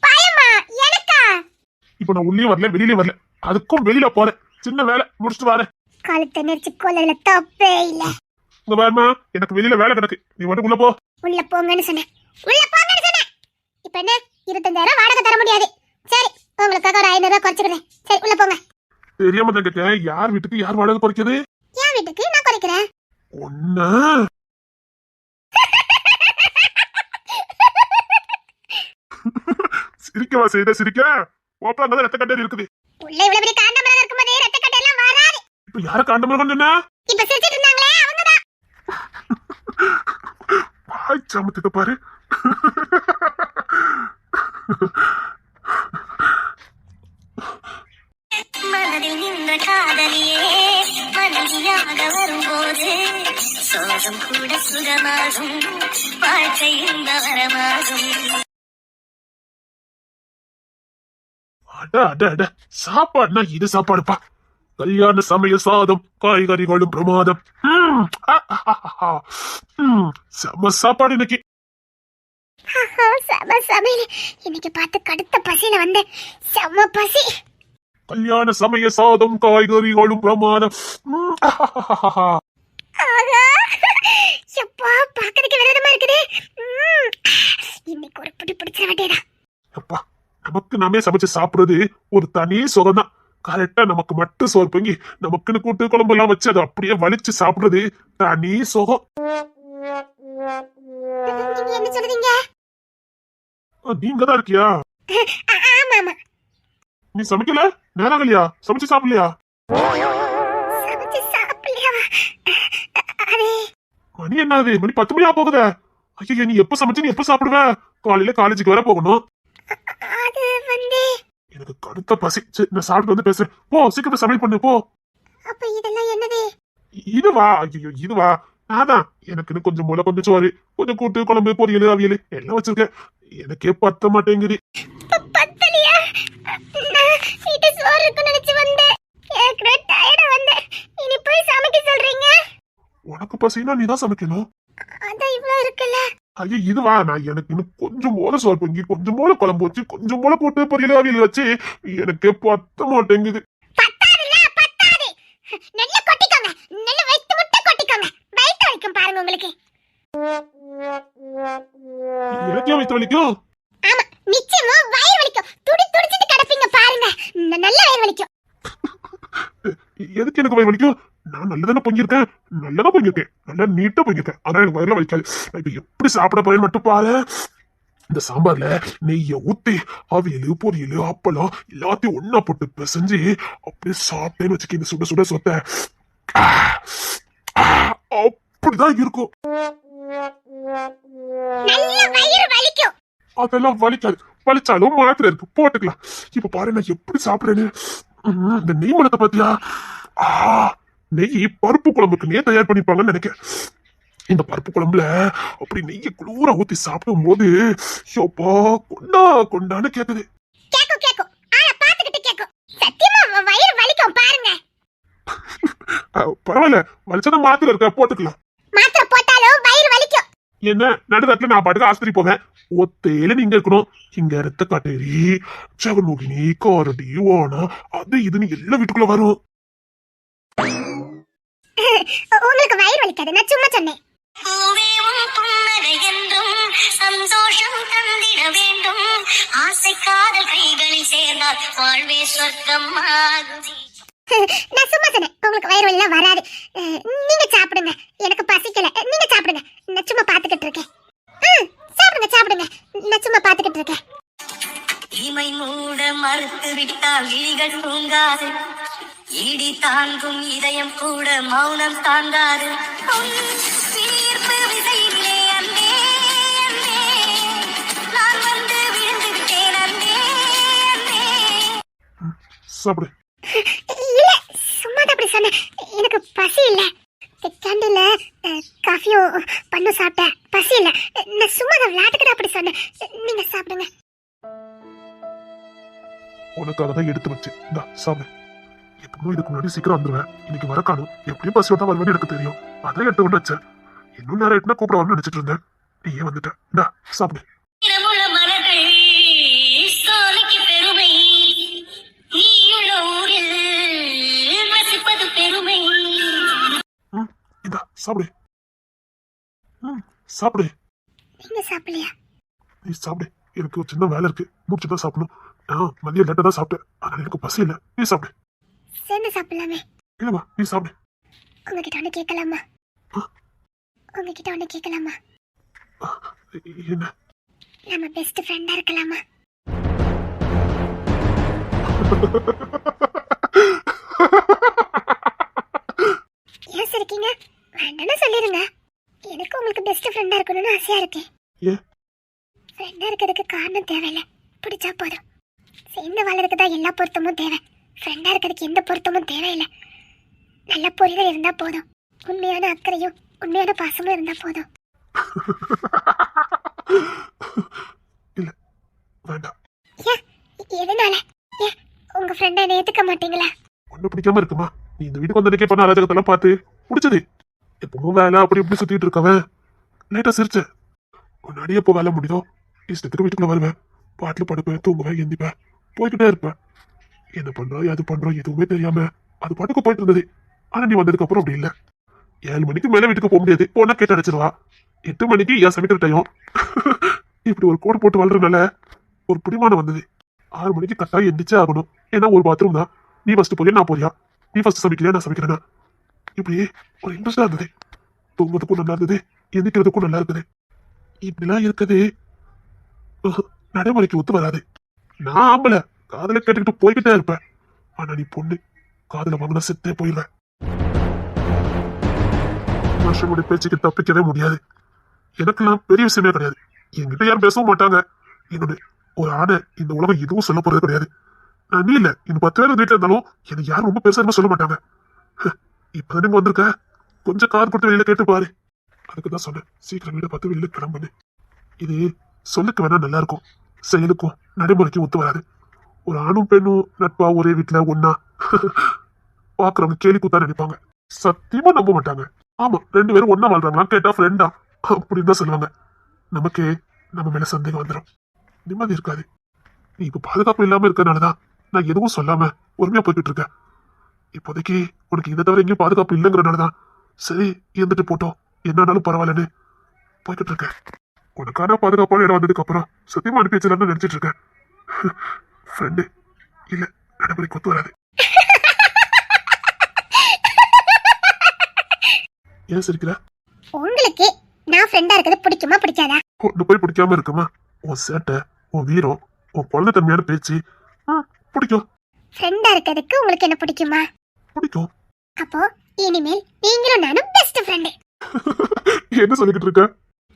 பயமா எனக்கா? இப்ப நான் உள்ளே வரல வெளியிலே வரல, அதுக்கும் வெளியில போறேன். சின்ன வேலை முடிச்சுட்டு வரேன். கழுத்தை நெரிச்சு கொள்ளல தப்பே இல்ல. உங்க பாருமா, எனக்கு வெளியில வேலை கிடக்கு, நீ மட்டும் உள்ள போ. உள்ள போங்கன்னு சொன்னேன், உள்ள போங்கன்னு சொன்னேன். இப்ப என்ன 25,000 வாடகை தர முடியாது. சரி உங்களுக்காக ஒரு 500 ரூபாய் குறைச்சுக்கிறேன். சரி உள்ள போங்க. தெரியாம தான் கேட்டேன், யார் வீட்டுக்கு யார் வாடகை குறைக்குது? என் வீட்டுக்கு நான் குறைக்கிறேன். ஒன்னா சிரிக்கவா செய்த சிரிக்க? ஓப்பா ரத்த கட்டேரி இருக்குது. உள்ள இவ்வளவு பெரிய காண்டமரம் இருக்கும்போது ரத்த கட்டை எல்லாம் வராது. இப்ப யார காண்டமரம் சொன்னா? இப்ப சிரிச்சிட்டு இருந்தாங்களே அவங்கதான். பாய் சாமத்துக்கு பாரு. மனதில் நின்ற காதலியே மனைவியாக வரும்போது சோகம் கூட சுகமாகும், வாழ்க்கை இந்த வரமாகும். அட அட அட, சாப்பாடுனா இது சாப்பாடுப்பா. கல்யாண சமய சாதம், காய்கறிகளும் பிரமாதம். செம சாப்பாடு இன்னைக்கு. செம சமையல். இன்னைக்கு பார்த்து கடுத்த பசியில வந்த செம பசி. கல்யாண சமய சாதம், காய்கறிகளும் பிரமாதம். எப்பா பாக்கிறதுக்கு விரோதமா இருக்குது. இன்னைக்கு ஒரு பிடி பிடிச்சிட வேண்டியதா. அப்பா, நமக்கு நாமே சமைச்சு சாப்பிடுறது ஒரு தனி சுகம் தான். கரெக்டா நமக்கு மட்டும் சோறு பொங்கி நமக்குன்னு கூட்டு குழம்பு எல்லாம் வச்சு அதை அப்படியே வலிச்சு சாப்பிடுறது தனி சுகம். நீங்க என்ன சொல்றீங்க? நீங்க தான் இருக்கியா? ஆமா ஆமா. நீ சமைக்கல? நேரம் இல்லையா? சமைச்சு சாப்பிடலையா? சமைச்சு சாப்பிடலையா? அது மணி என்னது? மணி 10 மணியா போகுத. ஐயா, நீ எப்ப சமைச்சு நீ எப்ப சாப்பிடுவ? காலையில காலேஜுக்கு வர போகணும். அது வந்து எனக்கு கடுத்த பசி. சரி, நான் சாப்பிட்டு வந்து பேசுறேன். போ சீக்கிரம் சமையல் பண்ணு போ. அப்ப இதெல்லாம் என்னது? இதுவா? ஐயோ இதுவா? அதான் எனக்குன்னு கொஞ்சம் மூளை, கொஞ்சம் சோறு, கொஞ்சம் கூட்டு குழம்பு, பொரியல், அவியல் எல்லாம் வச்சிருக்கேன். எனக்கே பத்த மாட்டேங்குது. பத்தலையா? நான் வீட்டு சோறு இருக்குன்னு நினைச்சு வந்தேன். ஏற்கனவே டயர்டா வந்தேன். இனி போய் சமைக்க சொல்றீங்க? உனக்கு பசினா நீதான் சமைக்கணும். அதான் இவ்வளவு இருக்குல்ல. ஐயோ இதுவா? நான் எனக்கு இன்னும் கொஞ்சம் மூளை சோறு பொங்கி, கொஞ்சம் மூளை குழம்பு வச்சு, கொஞ்சம் மூளை போட்டு பொரியல், அவியல் வச்சு எனக்கே பத்த மாட்டேங்குது. பத்தாதுல பத்தாது. நல்லா கொட்டிக்கோங்க, நல்லா வைத்து முட்டை கொட்டிக்கோங்க. வயித்து வலிக்கும் பாருங்க உங்களுக்கு. எனக்கே வயிற்று வலிக்கும். ஆமா நிச்சயமா வயிறு வலிக்கும். துடிச்சிட்டு கிடப்பீங்க பாருங்க. நல்ல வயிறு வலிக்கும். எதுக்கு எனக்கு வயிறு வலிக்கும்? நான் நல்லதானே பொங்கியிருக்கேன், நல்லதா பொங்கியிருக்கேன், நல்லா நீட்டா பொங்கியிருக்கேன். ஆனா எனக்கு வயிறுல வலிக்காது. இப்ப எப்படி சாப்பிட போறேன்னு மட்டும் பாரு. இந்த சாம்பார்ல நெய்ய ஊத்தி அவியல், பொரியல், அப்பளம் எல்லாத்தையும் ஒன்னா போட்டு பிசைஞ்சு அப்படியே சாப்பிட்டேன்னு வச்சுக்க. இந்த சுட சுட சொத்த அப்படிதான் இருக்கும். நல்ல வயிறு வலிக்கும். அதெல்லாம் வலிக்காது. வலிச்சாலும் மாத்திரை இருக்கு, போட்டுக்கலாம். இப்ப பாரு நான் எப்படி சாப்பிடுறேன்னு. இந்த நெய் மணத்தை பாத்தியா? நெய் பருப்பு குழம்புக்கு தயார் பண்ணிப்பாங்கன்னு நினைக்கிறேன். இந்த பருப்பு குழம்புல அப்படி நெய்ய குளூரா ஊத்தி சாப்பிடும் போது யோப்பா கொண்டா கொண்டான்னு கேக்குது. கேக்கும். ஆனா பாத்துக்கிட்டு கேக்கும். சத்தியமா வயிறு வலிக்கும் பாருங்க. பரவாயில்ல, வலிச்சதான் மாத்திரை இருக்க, போட்டுக்கலாம். மாத்திரை போட்டாலும் வயிறு வலிக்கும். என்ன நடுராத்துல நான் பாட்டுக்கு ஆஸ்பத்திரி போவேன். ஒத்தையில நீங்க இருக்கணும். இங்க ரத்த காட்டேரி, ஜெகன்மோகினி, காரடி, ஓனா, அது இதுன்னு எல்லா வீட்டுக்குள்ள வரும். உங்களுக்கு வயிறு வலிக்காது, நான் சும்மா சொன்னேன். பூவே உன் புன்னகை என்றும் சந்தோஷம் தந்திட வேண்டும். ஆசை காதல் கைகளில் சேர்ந்தால் வாழ்வே சொர்க்கம் ஆகும். நான் சும்மா சொன்னேன், உங்களுக்கு வயிறு வலிலாம் வராது. நீங்க சாப்பிடுங்க, எனக்கு பசிக்கல. நீங்க சாப்பிடுங்க, நான் சும்மா பாத்துக்கிட்டு இருக்கேன். சாப்பிடுங்க, நான் சும்மா பாத்துக்கிட்டு இருக்கேன். இமை மூட மறுத்து விட்டால் விழிகள் தூங்காது. இடி தாங்கும் இதயம் கூட மௌனம் தாங்காது உன் ஈர்ப்பு விசையிலே அன்பே அன்பே நான் வந்து விழுந்து விட்டேன் அன்பே அன்பே. சாப்பிடு. இல்ல சும்மா அப்படி சொன்னேன், எனக்கு பசி இல்ல. கேண்டீன்ல காஃபியும் பண்ணும் சாப்பிட்டேன், பசி இல்ல. நான் சும்மா விளையாட்டுக்கிட்ட அப்படி சொன்னேன், நீங்க சாப்பிடுங்க. உனக்காக தான் எடுத்து வச்சேன், இந்தா சாப்பிடு. எப்பவும் இதுக்கு முன்னாடி சீக்கிரம் வந்துருவேன், இன்னைக்கு வர காணும். எப்படியும் பசியோட தான் வருவேன்னு எனக்கு தெரியும், அதான் எடுத்து கொண்டு வச்சேன். இன்னும் நேரம் எட்டுனா கூப்பிட வரணும்னு நினைச்சிட்டு இருந்தேன், நீயே வந்துட்ட. இந்தா சாப்பிடு. இரவுள்ள மலர்கள் சாலைக்கு பெருமை நீயுள்ள ஊரில் வசிப்பது பெருமை. இந்தா சாப்பிடு. சாப்பிடு. நீங்க சாப்பிடலையா? நீ சாப்பிடு, எனக்கு ஒரு சின்ன வேலை இருக்கு, முடிச்சுதான் சாப்பிடணும். நான் மதியம் லேட்டா தான் சாப்பிட்டேன், அதனால எனக்கு பசி இல்லை. நீ சாப்பிடு. சேர்ந்து சாப்பிடலாமே. இல்லம்மா நீ சாப்பிடு. உங்ககிட்ட ஒண்ணு கேட்கலாமா? உங்ககிட்ட ஒண்ணு கேட்கலாமா? என்ன? நம்ம பெஸ்ட் ஃப்ரெண்டா இருக்கலாமா? ஏன் சிரிக்கீங்க? வேண்டாம்னு சொல்லிருங்க. எனக்கு உங்களுக்கு பெஸ்ட் ஃப்ரெண்டா இருக்கணும்னு ஆசையா இருக்கு. ஏன்? ஃப்ரெண்டா இருக்கிறதுக்கு காரணம் தேவையில்லை, பிடிச்சா போதும். சேர்ந்து வாழறதுக்கு தான் எல்லா பொருத்தமும் தேவை, ஃப்ரெண்டா இருக்கிறதுக்கு எந்த பொருத்தமும் தேவையில்லை. நல்ல புரிதல் இருந்தா போதும், உண்மையான அக்கறையும் உண்மையான பாசமும் இருந்தா போதும். இல்ல வேண்டாம். ஏன்? எதனால? ஏன் உங்க ஃப்ரெண்டை என்ன ஏத்துக்க மாட்டீங்களா? ஒண்ணு பிடிக்காம இருக்குமா? நீ இந்த வீட்டுக்கு வந்ததுக்கே பண்ண அராஜகத்தெல்லாம் பார்த்து பிடிச்சது. எப்பவும் வேலை அப்படி இப்படி சுத்திட்டு இருக்கவன் லேட்டா சிரிச்சேன். முன்னாடி எப்போ வேலை முடியுதோ இஷ்டத்துக்கு வீட்டுக்குள்ள வருவேன், பாட்டில் படுப்பேன், தூங்குவேன், எந்திப்பேன், போய்கிட்டே இருப்பேன். என்ன பண்றோம் அது பண்றோம் எதுவுமே தெரியாம அது பாட்டுக்கு போயிட்டு இருந்தது. ஆனா நீ வந்ததுக்கு அப்புறம் அப்படி இல்ல. 7 மணிக்கு மேல வீட்டுக்கு போக முடியாது, போனா கேட்டு அடைச்சிருவா. 8 மணிக்கு ஏன் சமைக்கிற டைம். இப்படி ஒரு கோடு போட்டு வளர்றதுனால ஒரு பிடிமானம் வந்தது. 6 மணிக்கு கரெக்டாக எந்திரிச்சே ஆகணும், ஏன்னா ஒரு பாத்ரூம் தான். நீ ஃபர்ஸ்ட் போறியா நான் போறியா, நீ ஃபர்ஸ்ட் சமைக்கிறியா நான் சமைக்கிறேன்னா, இப்படி ஒரு இன்ட்ரெஸ்டா இருந்தது. தூங்குறதுக்கும் நல்லா இருந்தது, எந்திக்கிறதுக்கும் நல்லா இருக்குது. இப்படிலாம் இருக்குது நடைமுறைக்கு ஒத்து வராது. நான் ஆம்பளை காதல கேட்டுக்கிட்டு போய்கிட்டே இருப்பேன், ஆனா நீ பொண்ணு, காதல வாங்கினா செத்தே போயிடுவேன். மனுஷனுடைய பேச்சுக்கு தப்பிக்கவே முடியாது. எனக்கெல்லாம் பெரிய விஷயமே கிடையாது, என்கிட்ட யாரும் பேசவும் மாட்டாங்க. இன்னொன்னு, ஒரு ஆணை இந்த உலகம் எதுவும் சொல்ல போறது கிடையாது. நான் நீ இல்ல, இன்னும் 10 பேர் வீட்டுல இருந்தாலும் எனக்கு யாரும் ரொம்ப பேச சொல்ல மாட்டாங்க. இப்பதான் நீங்க வந்திருக்க, கொஞ்சம் காது கொடுத்து வெளியில கேட்டு பாரு. அதுக்கு தான் சொன்னேன், சீக்கிரம் வீட பார்த்து வெளியில கிளம்புன்னு. இது சொல்லுக்கு வேணா நல்லா இருக்கும், செயலுக்கும் நடைமுறைக்கும் ஒத்து வராது. ஒரு ஆணும் பெண்ணும் நட்பா ஒரே வீட்டுல ஒன்னா பாக்குறவங்க கேலி கூத்தா நினைப்பாங்க, சத்தியமா நம்ப மாட்டாங்க. ஆமா 2 பேரும் ஒன்னா வாழ்றாங்களா கேட்டா ஃப்ரெண்டா அப்படின்னு தான் சொல்லுவாங்க. நமக்கே நம்ம மேல சந்தேகம் வந்துடும், நிம்மதி இருக்காது. நீ இப்ப பாதுகாப்பு இல்லாம இருக்கனாலதான் நான் எதுவும் சொல்லாம பொறுமையா போய்கிட்டு இருக்கேன். இப்போதைக்கு உனக்கு இதை தவிர எங்கேயும் பாதுகாப்பு இல்லைங்கிறனாலதான் சரி இருந்துட்டு போட்டோம், என்னன்னாலும் பரவாயில்லன்னு போய்கிட்டு இருக்கேன். உனக்கான பாதுகாப்பான இடம் வந்ததுக்கு அப்புறம் சத்தியமா அனுப்பி வச்சலாம்னு நினைச்சிட்டு இருக்கேன். ஃப்ரெண்டு இல்ல, நடைமுறைக்கு ஒத்து வராது. ஏன் சிரிக்கிற? உங்களுக்கு நான் ஃப்ரெண்டா இருக்கிறது பிடிக்குமா பிடிக்காதா? ஒண்ணு போய் பிடிக்காம இருக்குமா? உன் சேட்டை, உன் வீரம், உன் குழந்தைத்தன்மையான பேச்சு பிடிக்கும். ஃப்ரெண்டா இருக்கிறதுக்கு உங்களுக்கு என்ன பிடிக்குமா? பிடிக்கும். அப்போ இனிமேல் நீங்களும் நானும் பெஸ்ட் ஃப்ரெண்டு. என்ன சொல்லிக்கிட்டு இருக்க?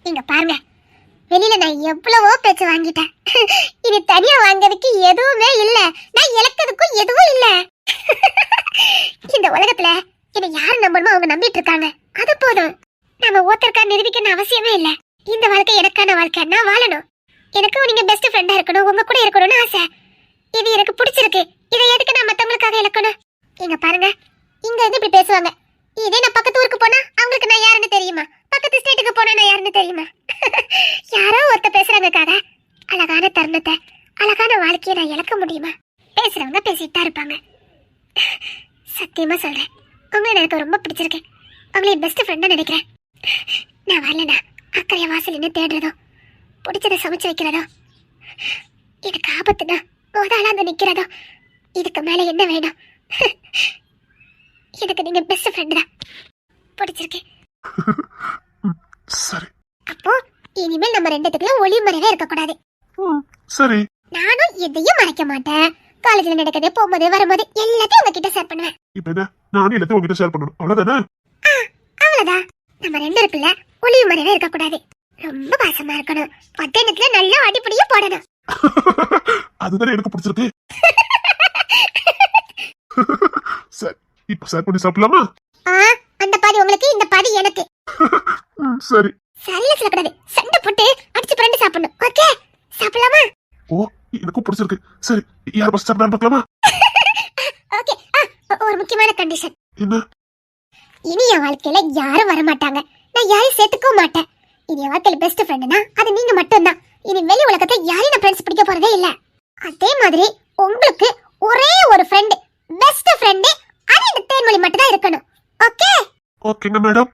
இங்க பாருங்க, வெளியில நான் எவ்வளவோ பேச்சு வாங்கிட்டேன், இது தனியா வாங்குறதுக்கு எதுவுமே இல்ல, நான் இழக்கிறதுக்கும் எதுவும் இல்ல. இந்த உலகத்துல என்ன யாரு நம்பணுமோ அவங்க நம்பிட்டு இருக்காங்க, அது போதும். நாம ஒருத்தருக்கா நிரூபிக்கணும் அவசியமே இல்ல. இந்த வாழ்க்கை எனக்கான வாழ்க்கை, நான் வாழணும். எனக்கும் நீங்க பெஸ்ட் ஃப்ரெண்டா இருக்கணும், உங்க கூட இருக்கணும்னு ஆசை. இது எனக்கு பிடிச்சிருக்கு, இதை எதுக்கு நான் மத்தவங்களுக்காக இழக்கணும்? இங்க பாருங்க, இங்க இருந்து இப்படி பேசுவாங்க, இதே நான் பக்கத்து ஊருக்கு போனா அவங்களுக்கு நான் யாருன்னு தெரியுமா? பக்கத்து ஸ்டேட்டுக்கு போனா நான் யாருன்னு தெரியுமா? யாரோ ஒருத்த பேசுறாங்கக்காக அழகான தருணத்தை, அழகான வாழ்க்கையை நான் இழக்க முடியுமா? பேசுறவங்க பேசிட்டு தான் இருப்பாங்க. சத்தியமா சொல்றேன், உங்களை எனக்கு ரொம்ப பிடிச்சிருக்கு, உங்களை பெஸ்ட் ஃப்ரெண்டா நினைக்கிறேன். நான் வரலனா அக்கறைய வாசல் தேடுறதோ, பிடிச்சதை சமைச்சு வைக்கிறதோ, எனக்கு ஆபத்துனா முதலாந்து நிக்கிறதோ, இதுக்கு மேல என்ன வேணும்? எனக்கு நீங்க பெஸ்ட் ஃப்ரெண்ட் தான், பிடிச்சிருக்கு. சரி. அப்போ இனிமேல் நம்ம 2 பேத்துக்குள்ள ஒளிமறைவே இருக்க கூடாது. சரி. நானும் எதையும் மறைக்க மாட்டேன், காலேஜ்ல நடக்கிறது, போகும்போது வரும்போது எல்லாத்தையும் உங்ககிட்ட ஷேர் பண்ணுவேன். இப்ப என்ன, நானும் எல்லாத்தையும் உங்ககிட்ட ஷேர் பண்ணணும், அவ்வளவுதானே? அவ்வளவுதான். நம்ம ரெண்டு இருக்குல்ல, ஒளிவு மறைவே இருக்க கூடாது. ரொம்ப பாசமா இருக்கணும். பட்டணத்துல நல்ல அடிப்படையும் போடணும். அதுதானே எனக்கு பிடிச்சிருக்கு. சரி, இப்ப ஷேர் பண்ணி சாப்பிடலாமா? அந்த பாதி உங்களுக்கு, இந்த பாதி எனக்கு. சரி. சரியா சொல்லக்கூடாது, சண்டை போட்டு அடிச்சு புரண்டு சாப்பிடணும். ஓகே, சாப்பிடலாமா? ஓ, எனக்கும் பிடிச்சிருக்கு. சரி, யார் ஃபர்ஸ்ட் சாப்பிடலாம் பார்க்கலாமா? ஓகே. ஒரு முக்கியமான கண்டிஷன். என்ன? இனி என் வாழ்க்கையில யாரும் வர மாட்டாங்க. நான் யாரையும் சேர்த்துக்கவும் மாட்டேன். இனி என் வாழ்க்கையில பெஸ்ட் ஃப்ரெண்ட்னா அது நீங்க மட்டும்தான். இனி வெளி உலகத்தை யாரையும் நான் ஃப்ரெண்ட்ஸ் பிடிக்க போறதே இல்ல. அதே மாதிரி உங்களுக்கு ஒரே ஒரு ஃப்ரெண்ட், பெஸ்ட் ஃப்ரெண்ட், அது இந்த தேன்மொழி மட்டும் தான் இருக்கணும். ஓகே? ஓகேங்க மேடம்.